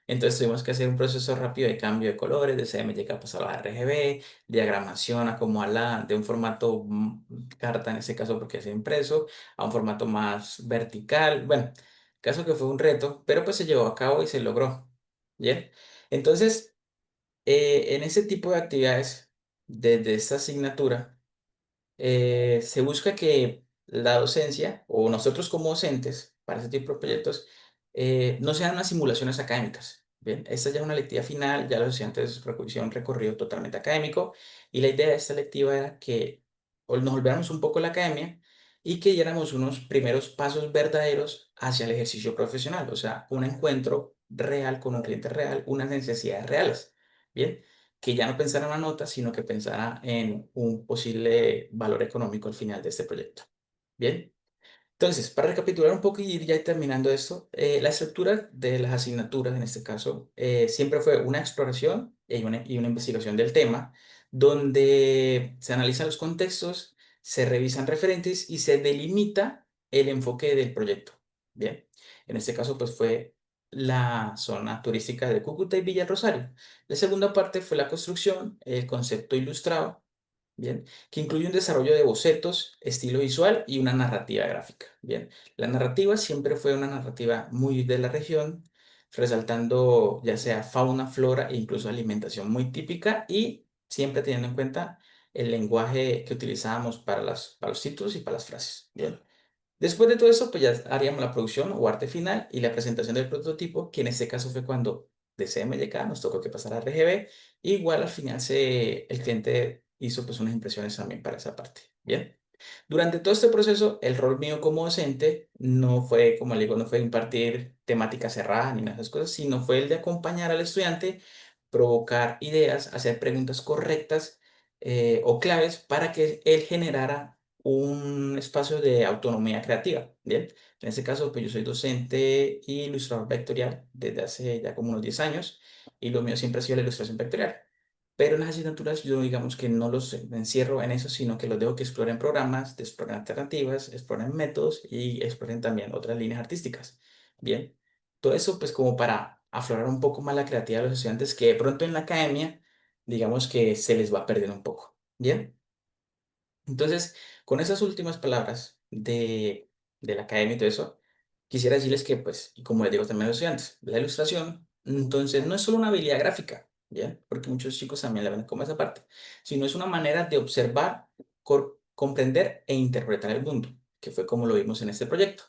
Entonces tuvimos que hacer un proceso rápido de cambio de colores, de CMYK a pasar a RGB, diagramación, acomodarla de un formato carta en ese caso porque es impreso, a un formato más vertical. Bueno, caso que fue un reto, pero pues se llevó a cabo y se logró. Bien, entonces en ese tipo de actividades, desde esta asignatura, se busca que la docencia o nosotros como docentes para ese tipo de proyectos no sean unas simulaciones académicas. Bien, esta ya es una lectiva final, ya los estudiantes hicieron un recorrido totalmente académico y la idea de esta lectiva era que nos olvidáramos un poco de la academia y que diéramos unos primeros pasos verdaderos hacia el ejercicio profesional, o sea, un encuentro real con un cliente real, unas necesidades reales. Bien, que ya no pensara en una nota, sino que pensara en un posible valor económico al final de este proyecto. Bien, entonces, para recapitular un poco y ir ya terminando esto, la estructura de las asignaturas, en este caso, siempre fue una exploración y una investigación del tema, donde se analizan los contextos, se revisan referentes y se delimita el enfoque del proyecto. Bien, en este caso, pues fue la zona turística de Cúcuta y Villa Rosario. La segunda parte fue la construcción, el concepto ilustrado, bien, que incluye un desarrollo de bocetos, estilo visual y una narrativa gráfica. Bien, la narrativa siempre fue una narrativa muy de la región, resaltando ya sea fauna, flora e incluso alimentación muy típica y siempre teniendo en cuenta el lenguaje que utilizábamos para para los títulos y para las frases. Bien. Después de todo eso, pues ya haríamos la producción o arte final y la presentación del prototipo, que en este caso fue cuando de CMYK nos tocó que pasar a RGB. Igual al final el cliente hizo pues unas impresiones también para esa parte. Bien. Durante todo este proceso, el rol mío como docente no fue, como le digo, no fue impartir temática cerrada ni nada de esas cosas, sino fue el de acompañar al estudiante, provocar ideas, hacer preguntas correctas o claves para que él generara un espacio de autonomía creativa. Bien, en este caso, pues yo soy docente y ilustrador vectorial desde hace ya como unos 10 años y lo mío siempre ha sido la ilustración vectorial. pero en las asignaturas yo digamos que no los encierro en eso, sino que los dejo que exploren programas, exploren alternativas, exploren métodos y exploren también otras líneas artísticas. Bien, todo eso pues como para aflorar un poco más la creatividad de los estudiantes que de pronto en la academia digamos que se les va a perder un poco. Bien. Entonces, con esas últimas palabras de la academia y todo eso, quisiera decirles que, pues, y como les digo también a los estudiantes, la ilustración, entonces, no es solo una habilidad gráfica, ¿ya? Porque muchos chicos también la ven como esa parte, sino es una manera de observar, comprender e interpretar el mundo, que fue como lo vimos en este proyecto.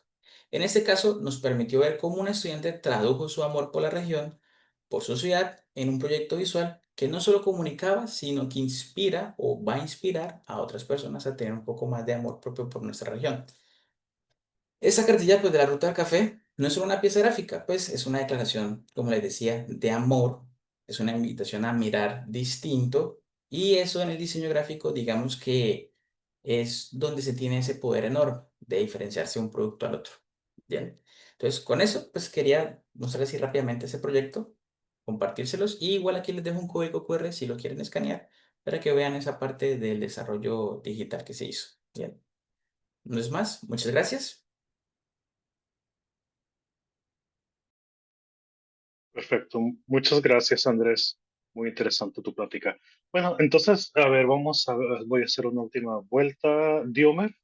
En este caso, nos permitió ver cómo un estudiante tradujo su amor por la región, por su ciudad, en un proyecto visual que no solo comunicaba, sino que inspira o va a inspirar a otras personas a tener un poco más de amor propio por nuestra región. Esa cartilla pues, de la Ruta del Café no es solo una pieza gráfica, pues es una declaración, como les decía, de amor, es una invitación a mirar distinto y eso en el diseño gráfico, digamos que es donde se tiene ese poder enorme de diferenciarse un producto al otro. Bien, entonces con eso pues quería mostrarles así rápidamente ese proyecto, compartírselos y igual aquí les dejo un código QR si lo quieren escanear para que vean esa parte del desarrollo digital que se hizo. Bien, no es más, muchas gracias. Perfecto. Muchas gracias, Andrés. Muy interesante tu plática. Bueno, entonces, a ver, voy a hacer una última vuelta. Diomer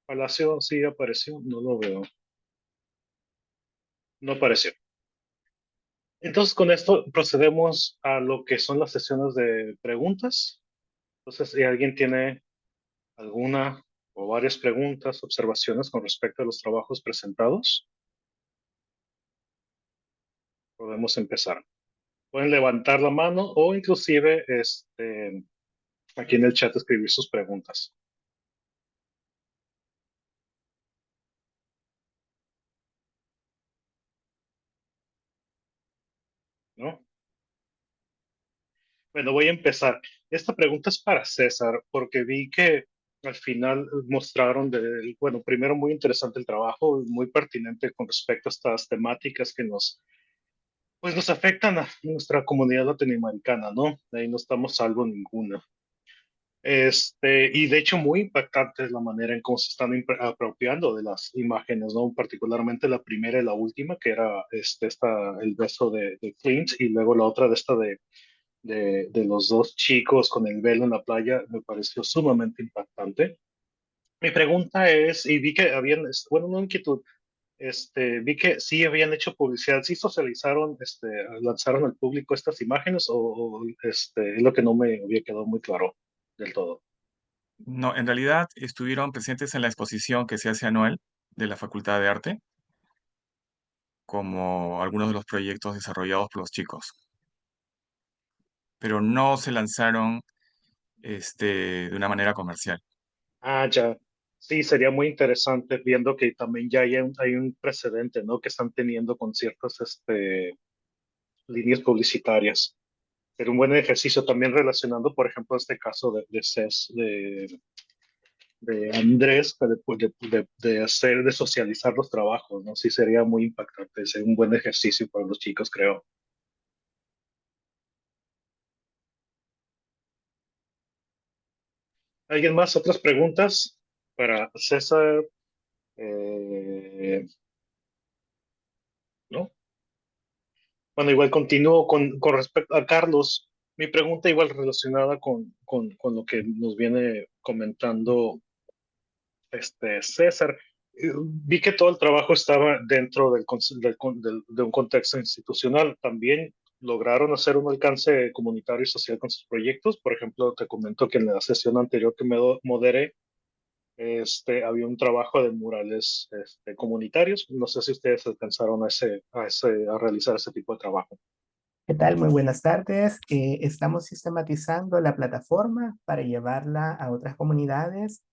Palacio, sí apareció, no lo veo. No apareció. Entonces, con esto procedemos a lo que son las sesiones de preguntas. Entonces, si alguien tiene alguna o varias preguntas, observaciones con respecto a los trabajos presentados, podemos empezar. Pueden levantar la mano o inclusive aquí en el chat escribir sus preguntas, ¿no? Bueno, voy a empezar. Esta pregunta es para César, porque vi que al final mostraron, bueno, primero muy interesante el trabajo, muy pertinente con respecto a estas temáticas que pues nos afectan a nuestra comunidad latinoamericana, ¿no? De ahí no estamos salvo ninguna. Y de hecho muy impactante es la manera en cómo se están apropiando de las imágenes, ¿no? Particularmente la primera y la última, que era el beso de Clint, y luego la otra de de los dos chicos con el velo en la playa, me pareció sumamente impactante. Mi pregunta es, y vi que habían, bueno, una inquietud, vi que sí habían hecho publicidad, sí socializaron, lanzaron al público estas imágenes es lo que no me había quedado muy claro del todo. No, en realidad estuvieron presentes en la exposición que se hace anual de la Facultad de Arte, como algunos de los proyectos desarrollados por los chicos, pero no se lanzaron de una manera comercial. Ah, ya. Sí, sería muy interesante viendo que también ya hay un precedente, ¿no? Que están teniendo con ciertas líneas publicitarias. Pero un buen ejercicio también relacionando, por ejemplo, este caso de Andrés, de socializar los trabajos, ¿no? Sí, sería muy impactante, sería un buen ejercicio para los chicos, creo. ¿Alguien más? ¿Otras preguntas para César? ¿No? Bueno, igual continúo con respecto a Carlos. Mi pregunta igual relacionada con lo que nos viene comentando César. Vi que todo el trabajo estaba dentro de un contexto institucional. También lograron hacer un alcance comunitario y social con sus proyectos. Por ejemplo, te comento que en la sesión anterior que me moderé, había un trabajo de murales comunitarios. No sé si ustedes alcanzaron a realizar ese tipo de trabajo. ¿Qué tal? Muy buenas tardes. Estamos sistematizando la plataforma para llevarla a otras comunidades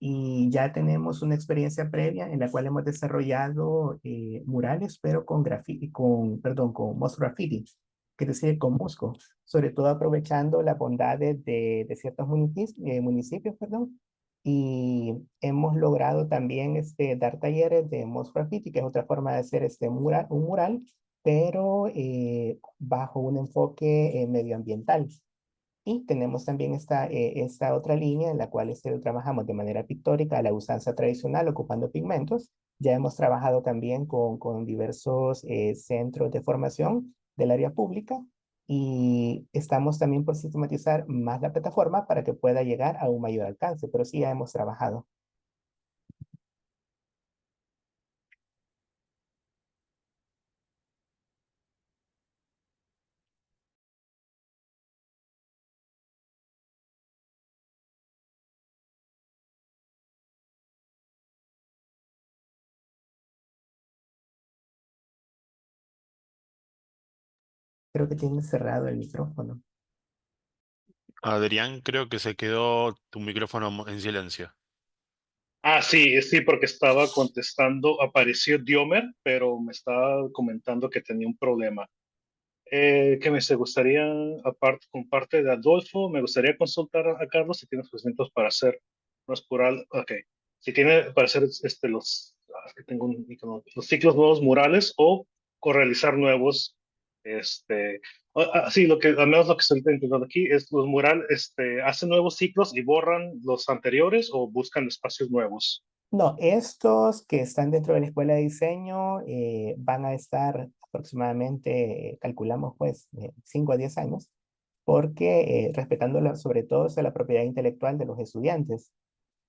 y ya tenemos una experiencia previa en la cual hemos desarrollado murales, pero con perdón, con Moss Graffiti, que decir, con musgo, sobre todo aprovechando las bondades de ciertos municipios, perdón, y hemos logrado también dar talleres de Moss Graffiti, que es otra forma de hacer un mural, pero bajo un enfoque medioambiental. Y tenemos también esta otra línea en la cual trabajamos de manera pictórica a la usanza tradicional ocupando pigmentos. Ya hemos trabajado también con diversos centros de formación del área pública y estamos también por sistematizar más la plataforma para que pueda llegar a un mayor alcance, pero sí ya hemos trabajado. Creo que tiene cerrado el micrófono. Adrián, creo que se quedó tu micrófono en silencio. Ah, sí, sí, porque estaba contestando, apareció Diomer, pero me estaba comentando que tenía un problema. Que me gustaría, aparte, con parte de Adolfo, me gustaría consultar a Carlos si tiene conocimientos para hacer unos mural. Ok, si tiene para hacer que tengo un icono, los ciclos nuevos murales o realizar nuevos. Este, sí, al menos lo que estoy intentando aquí es los murales, hacen nuevos ciclos y borran los anteriores o buscan espacios nuevos. No, estos que están dentro de la escuela de diseño van a estar aproximadamente, calculamos pues, 5 a 10 años, porque respetando sobre todo la propiedad intelectual de los estudiantes.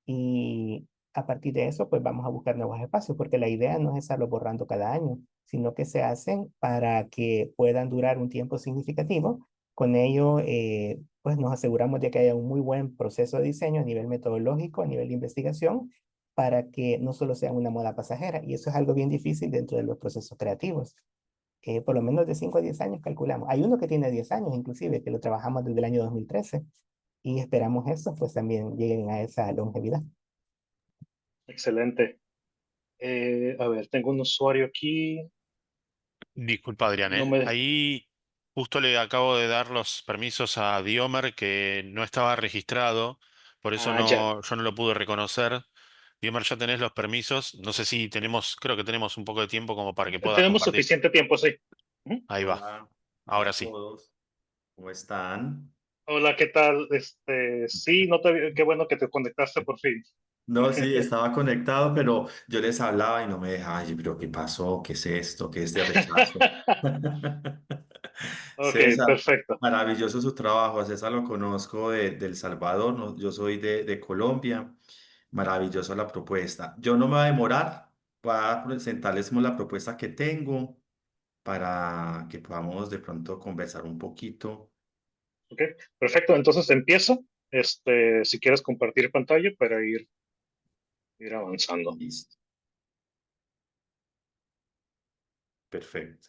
Y a partir de eso, pues vamos a buscar nuevos espacios, porque la idea no es estarlo borrando cada año, sino que se hacen para que puedan durar un tiempo significativo. Con ello, pues nos aseguramos de que haya un muy buen proceso de diseño a nivel metodológico, a nivel de investigación, para que no solo sea una moda pasajera. Y eso es algo bien difícil dentro de los procesos creativos. Por lo menos de 5 a 10 años calculamos. Hay uno que tiene 10 años, inclusive, que lo trabajamos desde el año 2013 y esperamos estos pues también lleguen a esa longevidad. Excelente. A ver, tengo un usuario aquí. Disculpa, Adrián, No ¿eh? me. Ahí justo le acabo de dar los permisos a Diomer que no estaba registrado, por eso Ah, ya. yo no lo pude reconocer. Diomer, ya tenés los permisos. No sé si tenemos, creo que tenemos un poco de tiempo como para que puedas Tenemos compartir. suficiente tiempo, sí. Ujú. Ahí va. Hola, hola Ahora a sí. todos. ¿Cómo están? Hola, ¿qué tal? Sí, no qué bueno que te conectaste por fin. No, sí, estaba conectado, pero yo les hablaba y no me dejaba. Ay, pero ¿qué pasó? ¿Qué es esto? ¿Qué es de rechazo? Ok, César, perfecto. maravilloso su trabajo. A César lo conozco de El Salvador, yo soy de Colombia. Maravillosa la propuesta. Yo no me voy a demorar, voy a presentarles la propuesta que tengo para que podamos de pronto conversar un poquito. Ok, perfecto. Entonces empiezo. Si quieres compartir pantalla para ir avanzando. Listo, perfecto.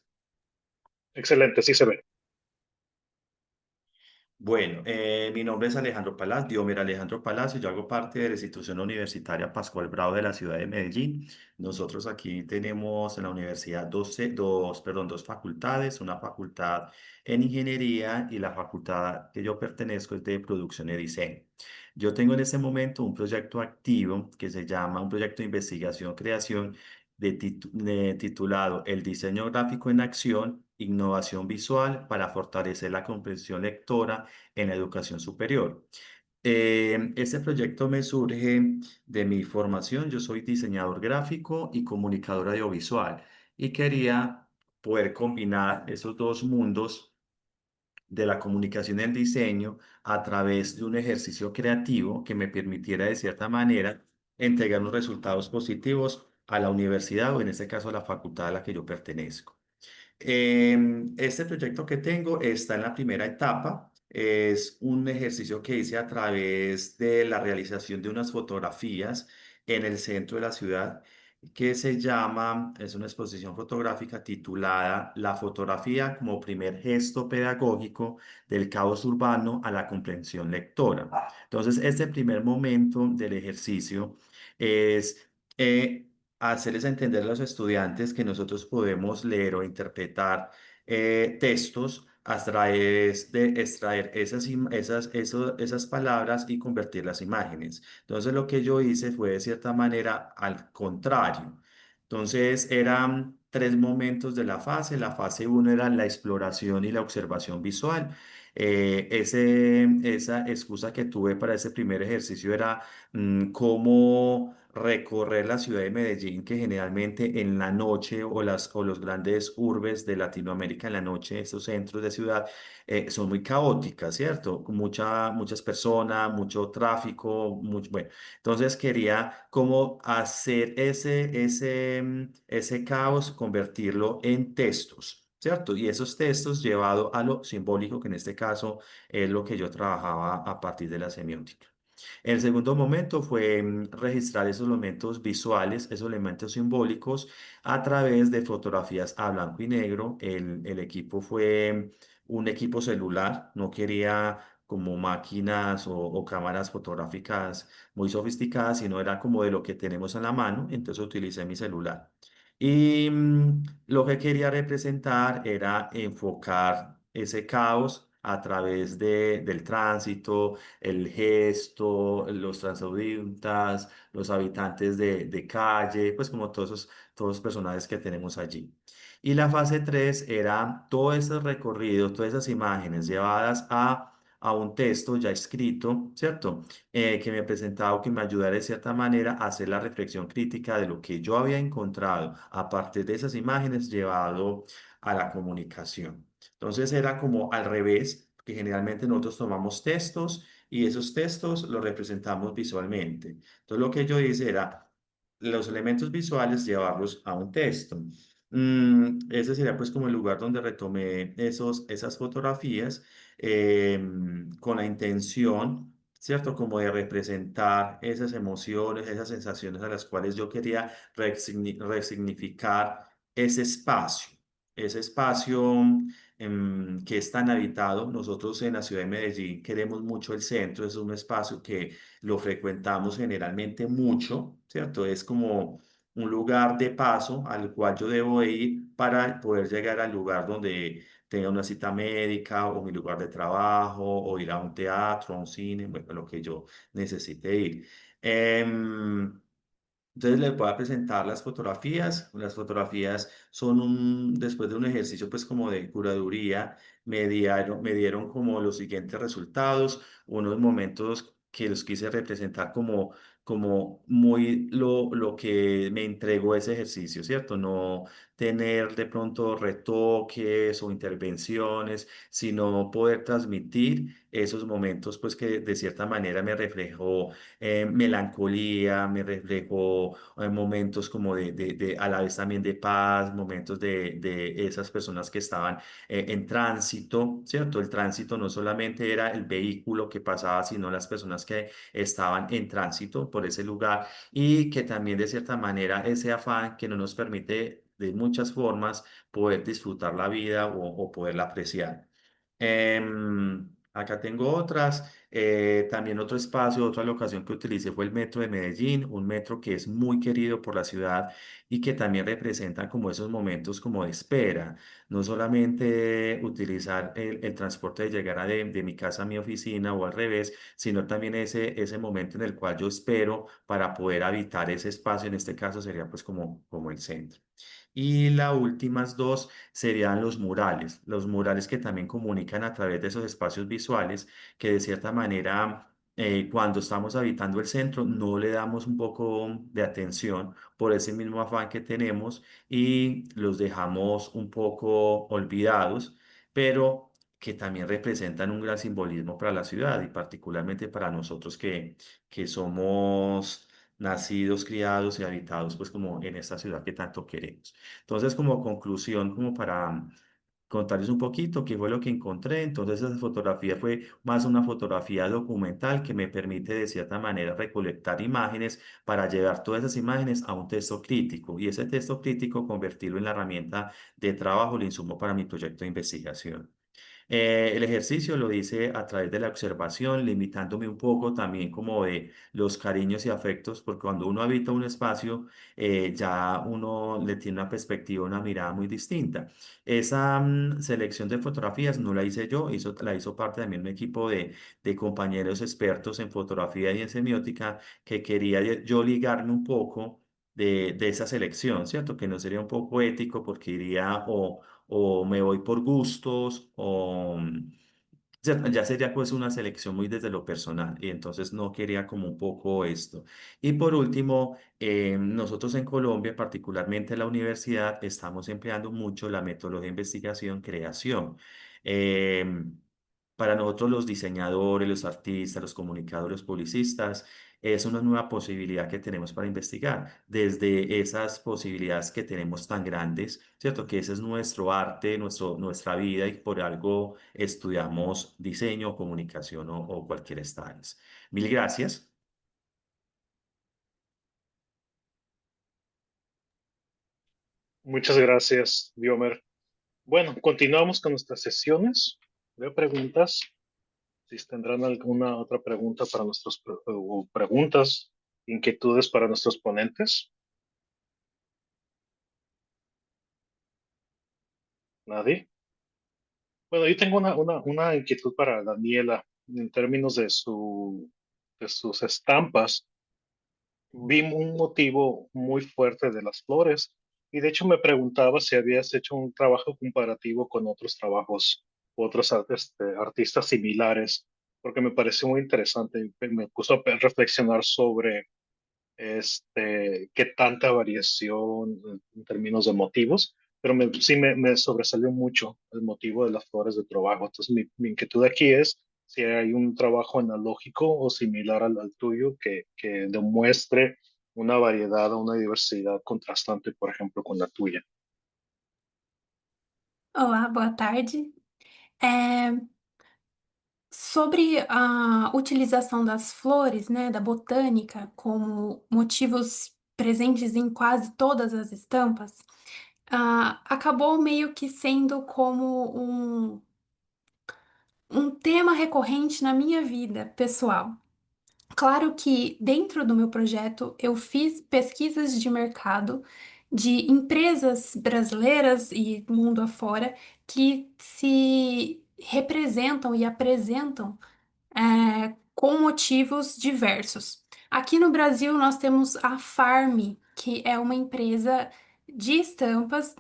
Excelente, sí se ve. Bueno, mi nombre es Alejandro Palacio, Diomer Alejandro Palacio, yo hago parte de la institución universitaria Pascual Bravo de la ciudad de Medellín. Nosotros aquí tenemos en la universidad dos facultades, una facultad en ingeniería y la facultad que yo pertenezco es de producción y diseño. Yo tengo en este momento un proyecto activo que se llama un proyecto de investigación, creación titulado El diseño gráfico en acción, innovación visual para fortalecer la comprensión lectora en la educación superior. Este proyecto me surge de mi formación. Yo soy diseñador gráfico y comunicador audiovisual y quería poder combinar esos dos mundos de la comunicación y el diseño a través de un ejercicio creativo que me permitiera de cierta manera entregar unos resultados positivos a la universidad o en este caso a la facultad a la que yo pertenezco. Este proyecto que tengo está en la primera etapa. Es un ejercicio que hice a través de la realización de unas fotografías en el centro de la ciudad que se llama, es una exposición fotográfica titulada La fotografía como primer gesto pedagógico del caos urbano a la comprensión lectora. Entonces, este primer momento del ejercicio es hacerles entender a los estudiantes que nosotros podemos leer o interpretar textos a través de extraer esas palabras y convertirlas en imágenes. Entonces lo que yo hice fue de cierta manera al contrario. Entonces era tres momentos de la fase. La fase 1 era la exploración y la observación visual. Esa excusa que tuve para ese primer ejercicio era cómo recorrer la ciudad de Medellín, que generalmente en la noche o los grandes urbes de Latinoamérica en la noche, estos centros de ciudad, son muy caóticas, ¿cierto? Con muchas personas, mucho tráfico, bueno. Entonces quería cómo hacer ese caos, convertirlo en textos. ¿Cierto? Y esos textos llevado a lo simbólico, que en este caso es lo que yo trabajaba a partir de la semiótica. El segundo momento fue registrar esos elementos visuales, esos elementos simbólicos a través de fotografías a blanco y negro. El equipo fue un equipo celular, no quería como máquinas o cámaras fotográficas muy sofisticadas, sino era como de lo que tenemos en la mano, entonces utilicé mi celular. Y lo que quería representar era enfocar ese caos a través del tránsito, el gesto, los transeúntas, los habitantes de calle, pues como todos los personajes que tenemos allí. Y la fase 3 era todo ese recorrido, todas esas imágenes llevadas a un texto ya escrito, ¿cierto? Que me presentaba o que me ayudara de cierta manera a hacer la reflexión crítica de lo que yo había encontrado a partir de esas imágenes llevado a la comunicación. Entonces era como al revés, que generalmente nosotros tomamos textos y esos textos los representamos visualmente. Entonces lo que yo hice era los elementos visuales llevarlos a un texto. Ese sería pues como el lugar donde retomé esas fotografías con la intención, ¿cierto? Como de representar esas emociones, esas sensaciones a las cuales yo quería resignificar ese espacio. Ese espacio que es tan habitado. Nosotros en la ciudad de Medellín queremos mucho el centro, es un espacio que lo frecuentamos generalmente mucho, ¿cierto? Es como un lugar de paso al cual yo debo ir para poder llegar al lugar donde tenga una cita médica o mi lugar de trabajo o ir a un teatro, a un cine, bueno, lo que yo necesite ir. Entonces les voy a presentar las fotografías. Las fotografías son después de un ejercicio pues como de curaduría, me dieron como los siguientes resultados, unos momentos que los quise representar como muy lo que me entregó ese ejercicio, ¿cierto? No tener de pronto retoques o intervenciones, sino poder transmitir esos momentos pues que de cierta manera me reflejó melancolía, me reflejó momentos como a la vez también de paz, momentos de esas personas que estaban en tránsito, ¿cierto? El tránsito no solamente era el vehículo que pasaba, sino las personas que estaban en tránsito por ese lugar y que también de cierta manera ese afán que no nos permite de muchas formas poder disfrutar la vida o poderla apreciar. Acá tengo otras. También otro espacio, otra locación que utilicé fue el metro de Medellín, un metro que es muy querido por la ciudad y que también representa como esos momentos como de espera. No solamente utilizar el transporte de llegar de mi casa a mi oficina o al revés, sino también ese momento en el cual yo espero para poder habitar ese espacio. En este caso sería pues como el centro. Y las últimas dos serían los murales que también comunican a través de esos espacios visuales que de cierta manera cuando estamos habitando el centro no le damos un poco de atención por ese mismo afán que tenemos y los dejamos un poco olvidados, pero que también representan un gran simbolismo para la ciudad y particularmente para nosotros que somos nacidos, criados y habitados pues como en esta ciudad que tanto queremos. Entonces, como conclusión, como para contarles un poquito qué fue lo que encontré. Entonces, esa fotografía fue más una fotografía documental que me permite de cierta manera recolectar imágenes para llevar todas esas imágenes a un texto crítico y ese texto crítico convertirlo en la herramienta de trabajo, el insumo para mi proyecto de investigación. El ejercicio lo hice a través de la observación, limitándome un poco también como de los cariños y afectos, porque cuando uno habita un espacio, ya uno le tiene una perspectiva, una mirada muy distinta. Esa selección de fotografías no la hice yo, la hizo parte también un equipo de compañeros expertos en fotografía y en semiótica que quería yo ligarme un poco de esa selección, ¿cierto? Que no sería un poco ético porque iría o me voy por gustos o... ya sería pues una selección muy desde lo personal y entonces no quería como un poco esto. Y por último, nosotros en Colombia, particularmente en la universidad, estamos empleando mucho la metodología de investigación-creación. Para nosotros los diseñadores, los artistas, los comunicadores, publicistas, es una nueva posibilidad que tenemos para investigar. Desde esas posibilidades que tenemos tan grandes, ¿cierto? Que ese es nuestro arte, nuestra vida y por algo estudiamos diseño, comunicación o cualquier esta. Mil gracias. Muchas gracias, Diomer. Bueno, continuamos con nuestras sesiones. Veo preguntas. Si tendrán alguna otra pregunta para o preguntas, inquietudes para nuestros ponentes. ¿Nadie? Bueno, yo tengo una inquietud para Daniela en términos de sus estampas. Vi un motivo muy fuerte de las flores y de hecho me preguntaba si habías hecho un trabajo comparativo con otros trabajos, otros artistas similares, porque me pareció muy interesante y me puso a reflexionar sobre qué tanta variación en términos de motivos, pero sí me sobresalió mucho el motivo de las flores de trabajo. Entonces, mi inquietud aquí es si hay un trabajo analógico o similar al tuyo que demuestre una variedad o una diversidad contrastante, por ejemplo, con la tuya. Olá, boa tarde. Sobre a utilização das flores, né, da botânica, como motivos presentes em quase todas as estampas, acabou meio que sendo como um tema recorrente na minha vida pessoal. Claro que dentro do meu projeto eu fiz pesquisas de mercado de empresas brasileiras e mundo afora que se representam e apresentam com motivos diversos. Aqui no Brasil, nós temos a Farm, que é uma empresa de estampas,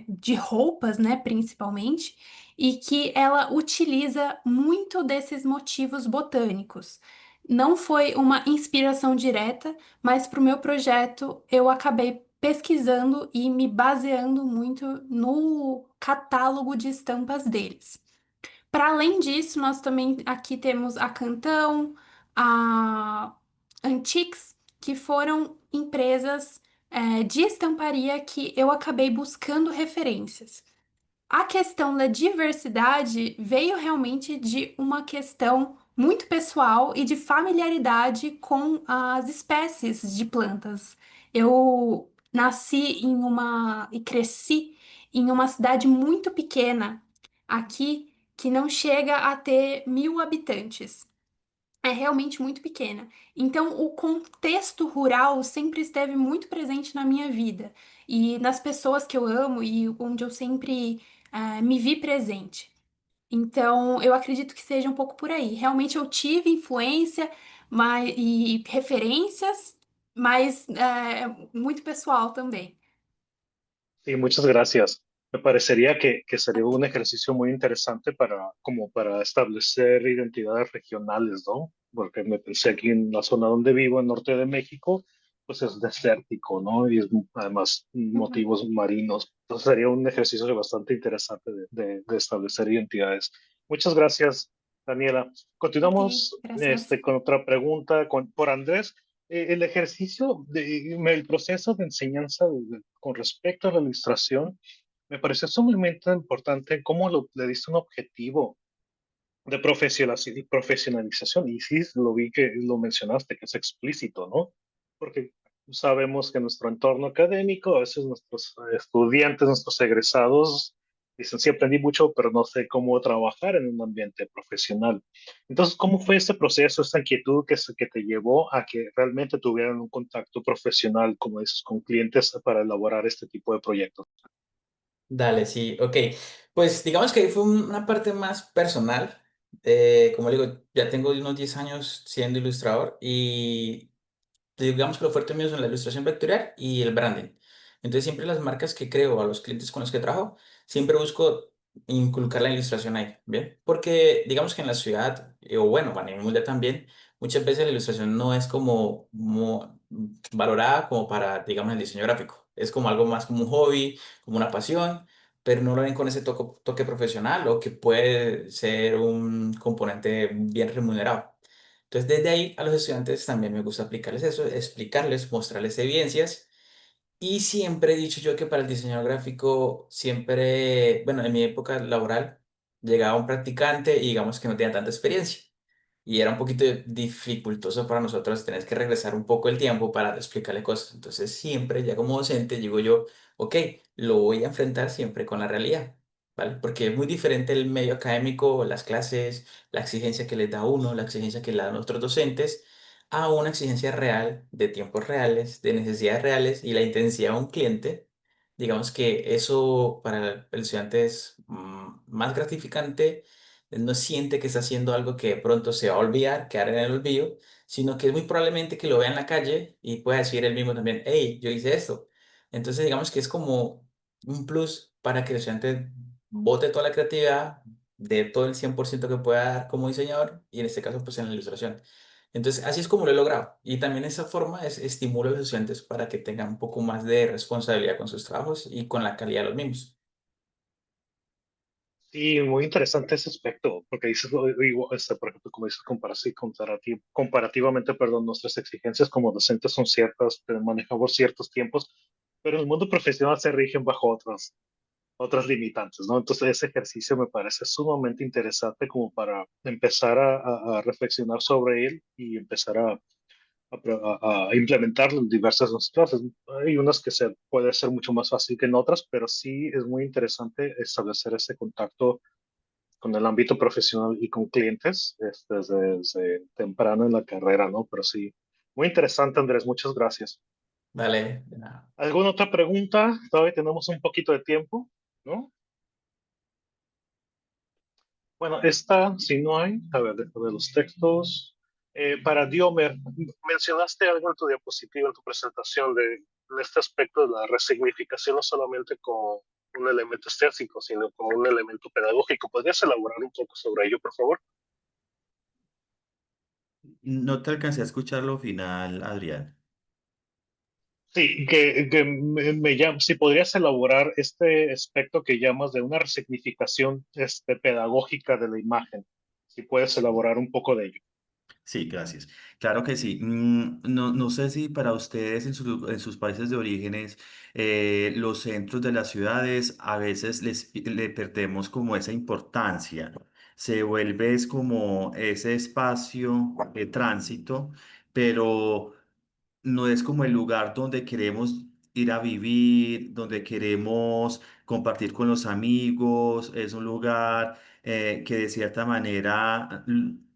de roupas, né, principalmente, e que ela utiliza muito desses motivos botânicos. Não foi uma inspiração direta, mas para o meu projeto eu acabei pesquisando e me baseando muito no catálogo de estampas deles. Para além disso, nós também aqui temos a Cantão, a Antix, que foram empresas de estamparia que eu acabei buscando referências. A questão da diversidade veio realmente de uma questão muito pessoal e de familiaridade com as espécies de plantas. Eu nasci e cresci em uma cidade muito pequena aqui que não chega a ter 1.000 habitantes. É realmente muito pequena. Então, o contexto rural sempre esteve muito presente na minha vida e nas pessoas que eu amo e onde eu sempre me vi presente. Então, eu acredito que seja um pouco por aí. Realmente eu tive influência e referências, mas muito pessoal também. Sí, muchas gracias. Me parecería que sería un ejercicio muy interesante como para establecer identidades regionales, ¿no? Porque me pensé aquí en la zona donde vivo, en norte de México, pues es desértico, ¿no? Y es además motivos marinos. Entonces sería un ejercicio bastante interesante de establecer identidades. Muchas gracias, Daniela. Ok, Continuamos gracias. con otra pregunta por Andrés. El ejercicio, el proceso de enseñanza con respecto a la ilustración, me pareció sumamente importante cómo le diste un objetivo de profesionalización. Y sí, lo vi que lo mencionaste, que es explícito, ¿no? Porque sabemos que en nuestro entorno académico, a veces nuestros estudiantes, nuestros egresados, dicen, sí, aprendí mucho, pero no sé cómo trabajar en un ambiente profesional. Entonces, ¿cómo fue ese proceso, esta inquietud que te llevó a que realmente tuvieran un contacto profesional, como dices, con clientes para elaborar este tipo de proyectos? Dale, sí, ok. Pues digamos que fue una parte más personal. Como le digo, ya tengo unos 10 años siendo ilustrador y digamos que lo fuerte mío son la ilustración vectorial y el branding. Entonces siempre las marcas que creo a los clientes con los que trabajo, siempre busco inculcar la ilustración ahí, ¿bien? Porque digamos que en la ciudad, o bueno, a nivel mundial también, muchas veces la ilustración no es como valorada como para, digamos, el diseño gráfico. Es como algo más como un hobby, como una pasión, pero no lo ven con ese toque profesional o que puede ser un componente bien remunerado. Entonces, desde ahí a los estudiantes también me gusta aplicarles eso, explicarles, mostrarles evidencias. Y siempre he dicho yo que para el diseño gráfico, siempre, bueno, en mi época laboral, llegaba un practicante y digamos que no tenía tanta experiencia. Y era un poquito dificultoso para nosotros tener que regresar un poco el tiempo para explicarle cosas. Entonces, siempre, ya como docente, digo yo, ok, lo voy a enfrentar siempre con la realidad, ¿vale? Porque es muy diferente el medio académico, las clases, la exigencia que les da uno, la exigencia que le dan otros docentes a una exigencia real, de tiempos reales, de necesidades reales y la intensidad de un cliente. Digamos que eso para el estudiante es más gratificante. Él no siente que está haciendo algo que de pronto se va a olvidar, quedar en el olvido, sino que es muy probablemente que lo vea en la calle y pueda decir él mismo también, hey, yo hice esto. Entonces digamos que es como un plus para que el estudiante bote toda la creatividad, de todo el 100% que pueda dar como diseñador y en este caso pues en la ilustración. Entonces, así es como lo he logrado. Y también esa forma es estimulo a los estudiantes para que tengan un poco más de responsabilidad con sus trabajos y con la calidad de los mismos. Sí, muy interesante ese aspecto, porque dices, por ejemplo, como dices, comparativamente, perdón, nuestras exigencias como docentes son ciertas, manejamos ciertos tiempos, pero en el mundo profesional se rigen bajo otras limitantes, ¿no? Entonces, ese ejercicio me parece sumamente interesante como para empezar a reflexionar sobre él y empezar a implementarlo en diversas de nuestras clases. Hay unas que se puede ser mucho más fácil que en otras, pero sí es muy interesante establecer ese contacto con el ámbito profesional y con clientes desde temprano en la carrera, ¿no? Pero sí, muy interesante, Andrés, muchas gracias. Vale, de nada. ¿Alguna otra pregunta? Todavía tenemos un poquito de tiempo, ¿no? Bueno, esta, si no hay, a ver, déjame ver los textos. Para Diomer, mencionaste algo en tu diapositiva, en tu presentación, de este aspecto de la resignificación, no solamente como un elemento estético, sino como un elemento pedagógico. ¿Podrías elaborar un poco sobre ello, por favor? No te alcancé a escuchar lo final, Adrián. Sí, que si podrías elaborar este aspecto que llamas de una resignificación pedagógica de la imagen, si puedes Sí. elaborar un poco de ello. Sí, gracias. Claro que sí. No, no sé si para ustedes en sus países de orígenes, los centros de las ciudades a veces le perdemos como esa importancia. Se vuelve es como ese espacio de tránsito, pero no es como el lugar donde queremos ir a vivir, donde queremos compartir con los amigos, es un lugar que de cierta manera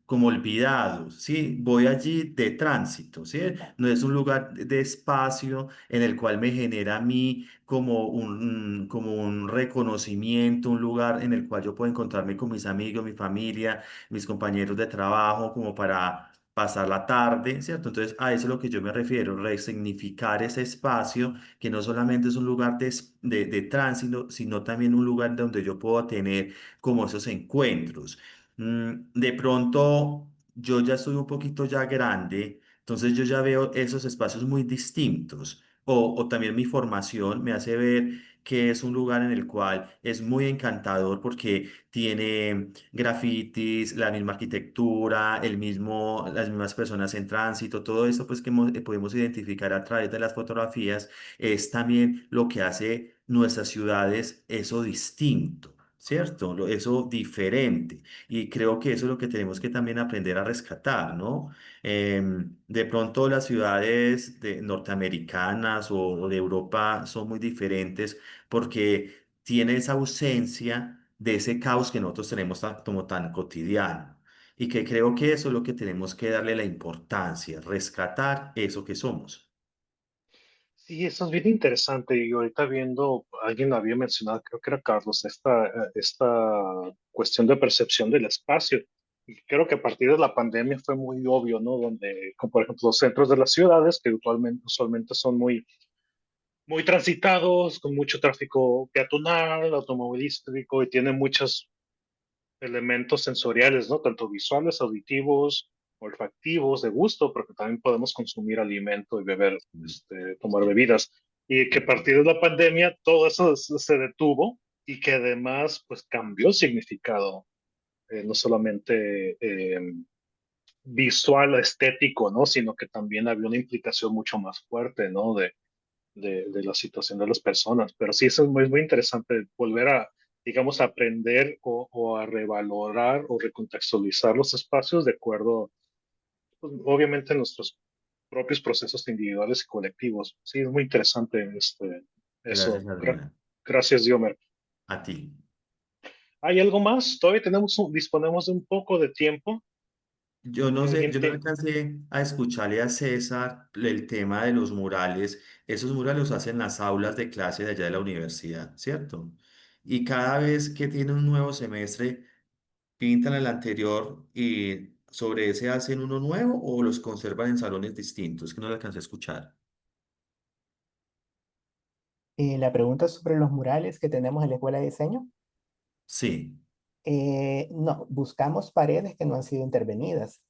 como olvidado, ¿sí? Voy allí de tránsito, ¿sí? No es un lugar de espacio en el cual me genera a mí como un reconocimiento, un lugar en el cual yo puedo encontrarme con mis amigos, mi familia, mis compañeros de trabajo, como para pasar la tarde, ¿cierto? Entonces, a eso es lo que yo me refiero, resignificar ese espacio que no solamente es un lugar de tránsito, sino también un lugar donde yo puedo tener como esos encuentros. De pronto, yo ya estoy un poquito ya grande, entonces yo ya veo esos espacios muy distintos. O también mi formación me hace ver que es un lugar en el cual es muy encantador porque tiene grafitis, la misma arquitectura, las mismas personas en tránsito, todo esto pues que podemos identificar a través de las fotografías es también lo que hace nuestras ciudades eso distinto. ¿Cierto? Eso diferente. Y creo que eso es lo que tenemos que también aprender a rescatar, ¿no? De pronto las ciudades norteamericanas o de Europa son muy diferentes porque tiene esa ausencia de ese caos que nosotros tenemos como tan cotidiano. Y que creo que eso es lo que tenemos que darle la importancia, rescatar eso que somos. Sí, eso es bien interesante. Y ahorita viendo, alguien había mencionado, creo que era Carlos, esta cuestión de percepción del espacio. Y creo que a partir de la pandemia fue muy obvio, ¿no? Donde, como por ejemplo, los centros de las ciudades, que usualmente son muy transitados, con mucho tráfico peatonal, automovilístico, y tienen muchos elementos sensoriales, ¿no? Tanto visuales, auditivos, olfativos, de gusto, porque también podemos consumir alimento y beber, tomar Sí, bebidas. Y que a partir de la pandemia todo eso se detuvo y que además, pues cambió el significado, no solamente visual, estético, ¿no? Sino que también había una implicación mucho más fuerte, ¿no? De la situación de las personas. Pero sí, eso es muy interesante, volver a, digamos, aprender o a revalorar o recontextualizar los espacios de acuerdo, pues, obviamente, a nuestros propios procesos individuales y colectivos. Sí, es muy interesante eso. gracias, Adriana. Gracias, Diomer. A ti. ¿Hay algo más? Todavía disponemos de un poco de tiempo. Yo no Si sé, alguien yo no tiene, alcancé a escucharle a César el tema de los murales. Esos murales los hacen las aulas de clase de allá de la universidad, ¿cierto? Y cada vez que tiene un nuevo semestre, pintan el anterior y sobre ese hacen uno nuevo o los conservan en salones distintos, que no lo alcancé a escuchar. La pregunta sobre los murales que tenemos en la Escuela de Diseño. Sí, No, buscamos paredes que no han sido intervenidas.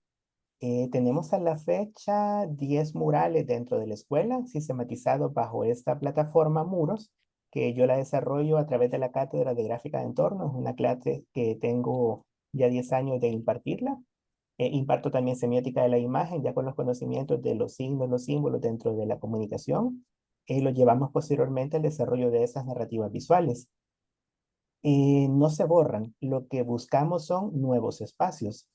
Tenemos a la fecha 10 murales dentro de la escuela, sistematizados bajo esta plataforma Muros, que yo la desarrollo a través de la Cátedra de Gráfica de Entornos, una clase que tengo ya 10 años de impartirla. Imparto también semiótica de la imagen, ya con los conocimientos de los signos, los símbolos dentro de la comunicación. Lo llevamos posteriormente al desarrollo de esas narrativas visuales. No se borran, lo que buscamos son nuevos espacios.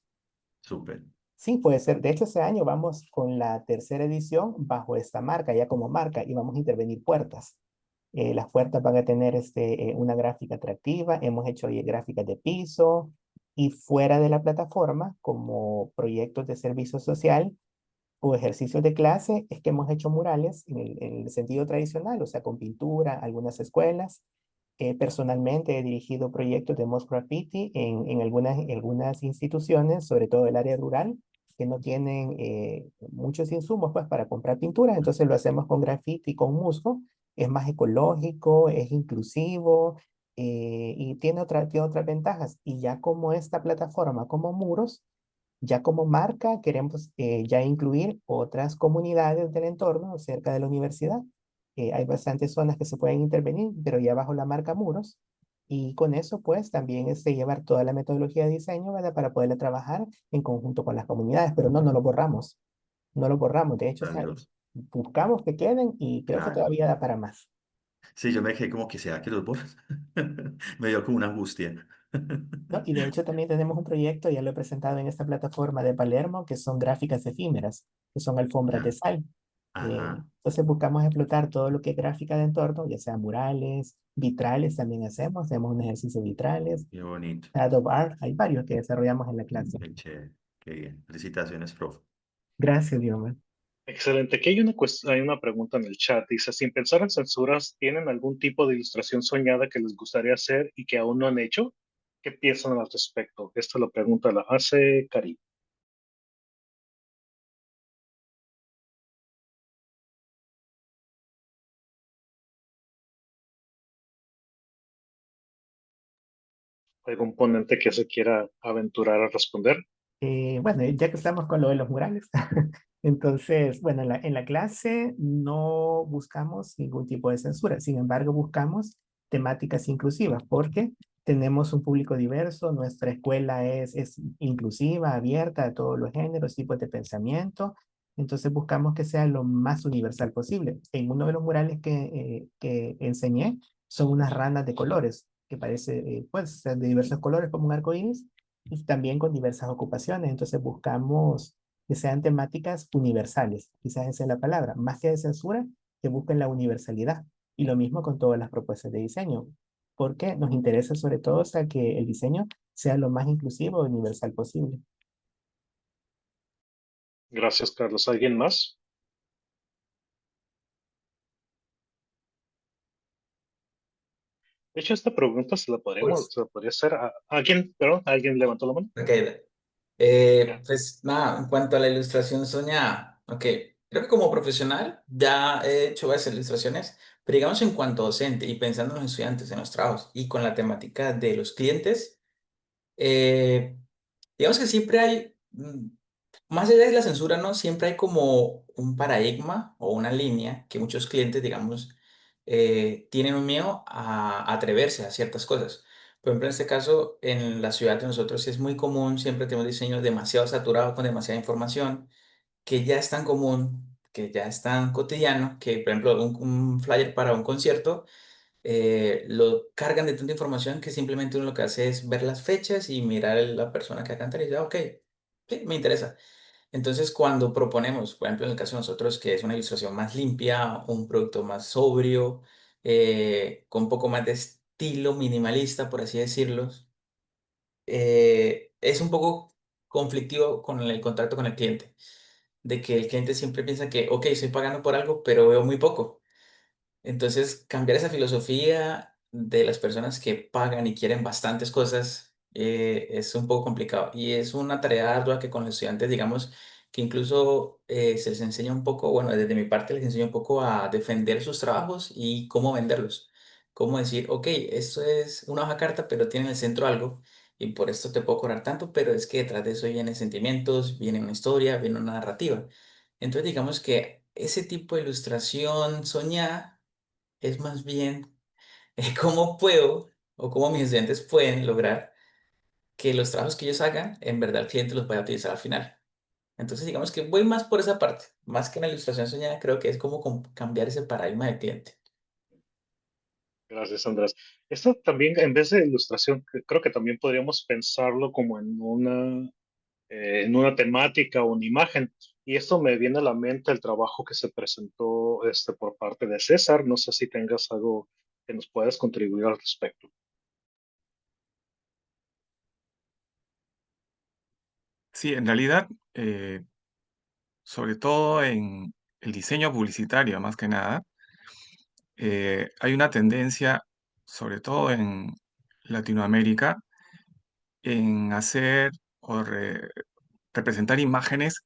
súper. Sí, puede ser. De hecho, este año vamos con la tercera edición bajo esta marca, ya como marca, y vamos a intervenir puertas. Las puertas van a tener una gráfica atractiva. Hemos hecho gráficas de piso y fuera de la plataforma, como proyectos de servicio social o ejercicios de clase, es que hemos hecho murales en el sentido tradicional, o sea, con pintura, algunas escuelas. Personalmente he dirigido proyectos de Moss Graffiti en algunas instituciones, sobre todo el área rural, que no tienen muchos insumos pues, para comprar pintura, entonces lo hacemos con graffiti, con musgo, es más ecológico, es inclusivo y tiene otras ventajas. Y ya como esta plataforma, como Muros, ya como marca queremos ya incluir otras comunidades del entorno cerca de la universidad. Hay bastantes zonas que se pueden intervenir, pero ya bajo la marca Muros. Y con eso, pues, también es de llevar toda la metodología de diseño, ¿verdad? Para poderla trabajar en conjunto con las comunidades, pero no lo borramos. No lo borramos. De hecho, Grandioso. buscamos que queden y creo que Claro. todavía da para más. Sí, yo me dejé como que sea que los borras. Me dio como una angustia. ¿No? Y de hecho también tenemos un proyecto, ya lo he presentado en esta plataforma de Palermo, que son gráficas efímeras, que son alfombras de Ya. sal. Ajá. Entonces buscamos explotar todo lo que es gráfica de entorno, ya sea murales, vitrales también hacemos un ejercicio de vitrales, Qué bonito. shadow art, hay varios que desarrollamos en la clase. Qué chévere. Qué bien. Felicitaciones, profe. Gracias, Dioma. excelente. Aquí hay una pregunta en el chat. Dice, sin pensar en censuras, ¿tienen algún tipo de ilustración soñada que les gustaría hacer y que aún no han hecho? ¿Qué piensan al respecto? Esta la pregunta la hace Karim. ¿Algún ponente que se quiera aventurar a responder? Bueno, ya que estamos con lo de los murales, entonces, bueno, en la clase no buscamos ningún tipo de censura, sin embargo, buscamos temáticas inclusivas porque tenemos un público diverso, nuestra escuela es inclusiva, abierta a todos los géneros, tipos de pensamiento, entonces buscamos que sea lo más universal posible. En uno de los murales que enseñé son unas ranas de colores, que parece, pues, ser de diversos colores como un arco iris y también con diversas ocupaciones. Entonces buscamos que sean temáticas universales, quizás esa es la palabra, más que de censura, que busquen la universalidad. Y lo mismo con todas las propuestas de diseño, porque nos interesa sobre todo hasta que el diseño sea lo más inclusivo e universal posible. Gracias, Carlos. ¿Alguien más? De hecho, esta pregunta Pues, se la podría hacer a alguien, perdón, alguien levantó la mano. ok, Ya. Pues nada, en cuanto a la ilustración soñada, ok, creo que como profesional ya he hecho varias ilustraciones, pero digamos en cuanto docente y pensando en los estudiantes, en los trabajos y con la temática de los clientes, eh, digamos que siempre hay, más allá de la censura, ¿no? Siempre hay como un paradigma o una línea que muchos clientes, digamos, tienen un miedo a atreverse a ciertas cosas. Por ejemplo, en este caso, en la ciudad de nosotros es muy común, siempre tenemos diseños demasiado saturados con demasiada información, que ya es tan común, que ya es tan cotidiano, que, por ejemplo, un flyer para un concierto lo cargan de tanta información que simplemente uno lo que hace es ver las fechas y mirar la persona que va a cantar y dice, "Ah, ok, sí, me interesa". Entonces, cuando proponemos, por ejemplo, en el caso de nosotros, que es una ilustración más limpia, un producto más sobrio, con un poco más de estilo minimalista, por así decirlo, es un poco conflictivo con el contacto con el cliente, de que el cliente siempre piensa que, ok, estoy pagando por algo, pero veo muy poco. Entonces, cambiar esa filosofía de las personas que pagan y quieren bastantes cosas es un poco complicado y es una tarea ardua que con los estudiantes, digamos, que incluso se les enseña un poco, bueno, desde mi parte les enseño un poco a defender sus trabajos y cómo venderlos. Cómo decir, ok, esto es una hoja carta, pero tiene en el centro algo y por esto te puedo cobrar tanto, pero es que detrás de eso vienen sentimientos, viene una historia, viene una narrativa. Entonces, digamos que ese tipo de ilustración soñada es más bien cómo puedo o cómo mis estudiantes pueden lograr que los trabajos que ellos hagan, en verdad el cliente los vaya a utilizar al final. Entonces, digamos que voy más por esa parte, más que en la ilustración soñada, creo que es como cambiar ese paradigma de cliente. Gracias, Andrés. Esto también, en vez de ilustración, creo que también podríamos pensarlo como en una temática o una imagen. Y esto me viene a la mente el trabajo que se presentó por parte de César. No sé si tengas algo que nos puedas contribuir al respecto. Sí, en realidad, sobre todo en el diseño publicitario, más que nada, hay una tendencia, sobre todo en Latinoamérica, en hacer o representar imágenes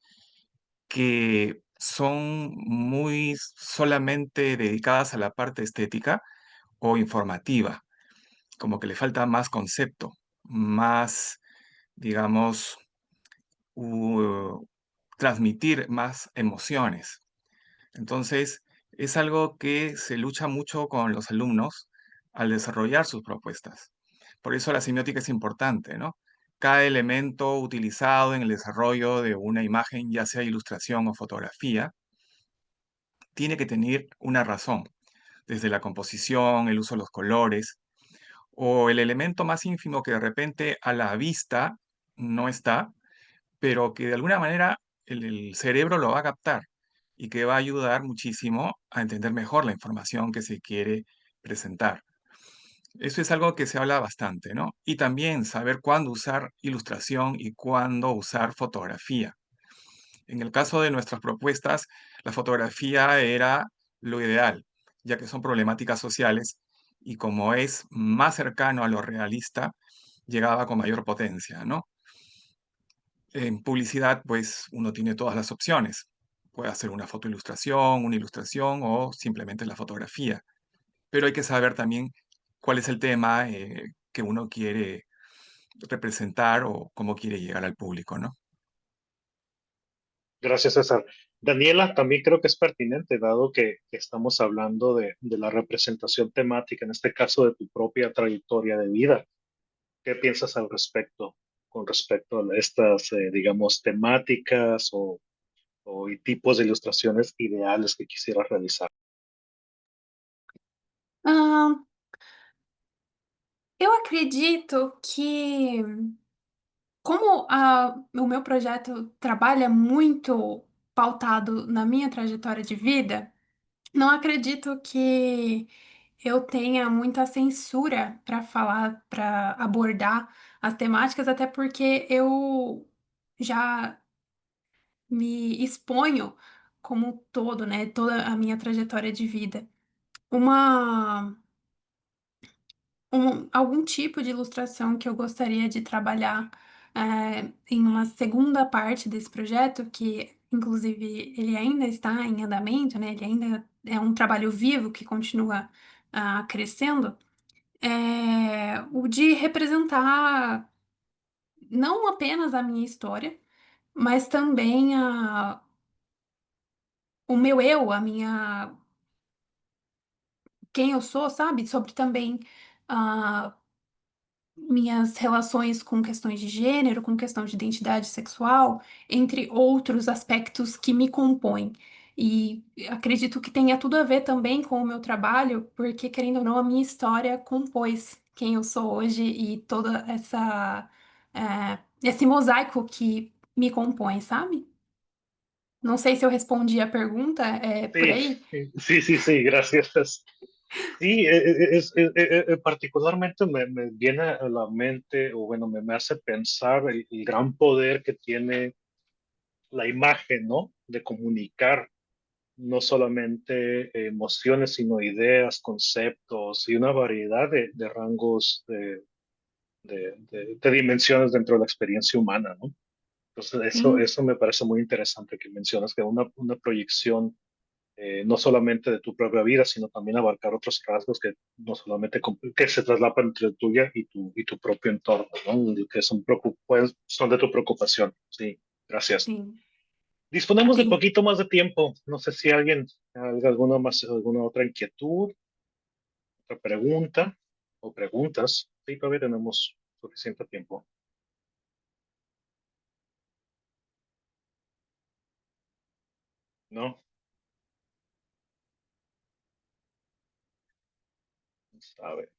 que son muy solamente dedicadas a la parte estética o informativa, como que le falta más concepto, más, digamos, u- transmitir más emociones. Entonces, es algo que se lucha mucho con los alumnos al desarrollar sus propuestas. Por eso la semiótica es importante, ¿no? Cada elemento utilizado en el desarrollo de una imagen, ya sea ilustración o fotografía, tiene que tener una razón, desde la composición, el uso de los colores, o el elemento más ínfimo que de repente a la vista no está, pero que de alguna manera el cerebro lo va a captar y que va a ayudar muchísimo a entender mejor la información que se quiere presentar. Eso es algo que se habla bastante, ¿no? Y también saber cuándo usar ilustración y cuándo usar fotografía. En el caso de nuestras propuestas, la fotografía era lo ideal, ya que son problemáticas sociales y como es más cercano a lo realista, llegaba con mayor potencia, ¿no? En publicidad, pues uno tiene todas las opciones. Puede hacer una fotoilustración, una ilustración o simplemente la fotografía. Pero hay que saber también cuál es el tema que uno quiere representar o cómo quiere llegar al público, ¿no? Gracias, César. Daniela, también creo que es pertinente, dado que estamos hablando de la representación temática, en este caso de tu propia trayectoria de vida. ¿Qué piensas al respecto, con respecto a estas, digamos, temáticas y tipos de ilustraciones ideales que quisieras realizar? Ah, eu acredito que, como o meu projeto trabalha muito pautado na minha trajetória de vida, não acredito que eu tenha muita censura para falar, para abordar as temáticas, até porque eu já me exponho como um todo, né? Toda a minha trajetória de vida. Uma, algum tipo de ilustração que eu gostaria de trabalhar em uma segunda parte desse projeto, que inclusive ele ainda está em andamento, né? Ele ainda é um trabalho vivo que continua crescendo, o de representar não apenas a minha história, mas também o meu eu, quem eu sou, sabe? Sobre também ah, minhas relações com questões de gênero, com questão de identidade sexual, entre outros aspectos que me compõem. E acredito que tenha tudo a ver também com o meu trabalho, porque, querendo ou não, a minha história compôs quem eu sou hoje e toda esse mosaico que me compõe, sabe? Não sei se eu respondi a pergunta, é por Sí, aí? sí, gracias. Sí, particularmente me viene a la mente, o bueno, me hace pensar el gran poder que tiene la imagen, ¿no? De comunicar no solamente emociones, sino ideas, conceptos y una variedad de rangos de dimensiones dentro de la experiencia humana, ¿no? Entonces, Sim, eso me parece muy interesante que mencionas, que una proyección no solamente de tu propia vida, sino también abarcar otros rasgos que no solamente que se traslapan entre tuya y tu propio entorno, ¿no? Que son de tu preocupación. Sí, gracias. sim. Disponemos de Tem. poquito más de tiempo. No sé si alguien, alguna otra inquietud, otra pregunta o preguntas. Sí, todavía tenemos suficiente tiempo. ¿No? A ver.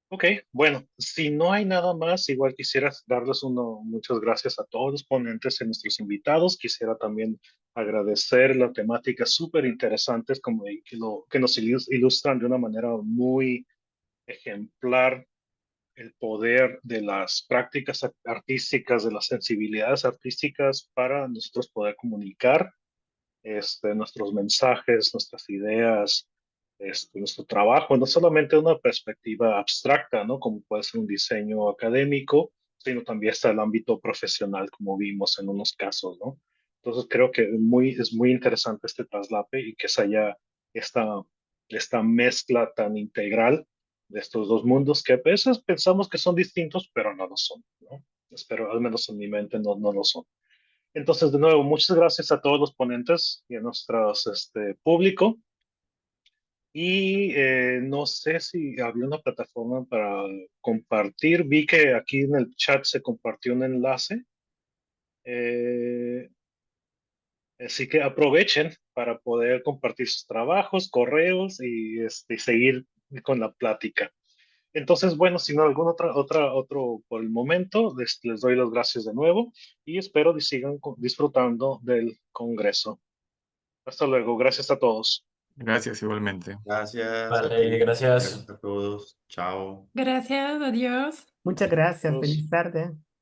Ok, bueno, si no hay nada más, igual quisiera darles muchas gracias a todos los ponentes y nuestros invitados. Quisiera también agradecer las temáticas súper interesantes como que nos ilustran de una manera muy ejemplar el poder de las prácticas artísticas, de las sensibilidades artísticas para nosotros poder comunicar nuestros mensajes, nuestras ideas, nuestro trabajo, no solamente de una perspectiva abstracta, ¿no? Como puede ser un diseño académico, sino también está el ámbito profesional, como vimos en unos casos, ¿no? Entonces creo que es muy interesante este traslape y que se haya esta, esta mezcla tan integral de estos dos mundos que a veces pensamos que son distintos, pero no lo son, ¿no? Espero, al menos en mi mente, no lo son. Entonces, de nuevo, muchas gracias a todos los ponentes y a nuestro público. Y no sé si había una plataforma para compartir. Vi que aquí en el chat se compartió un enlace. Eh, Así que aprovechen para poder compartir sus trabajos, correos y seguir con la plática. Entonces, bueno, si no algún otro por el momento, les doy las gracias de nuevo y espero que sigan disfrutando del Congreso. Hasta luego. Gracias a todos. Gracias igualmente. Gracias a Vale, ti. gracias. Gracias a todos. Chao. Gracias, adiós. Muchas gracias. Adiós. Feliz tarde.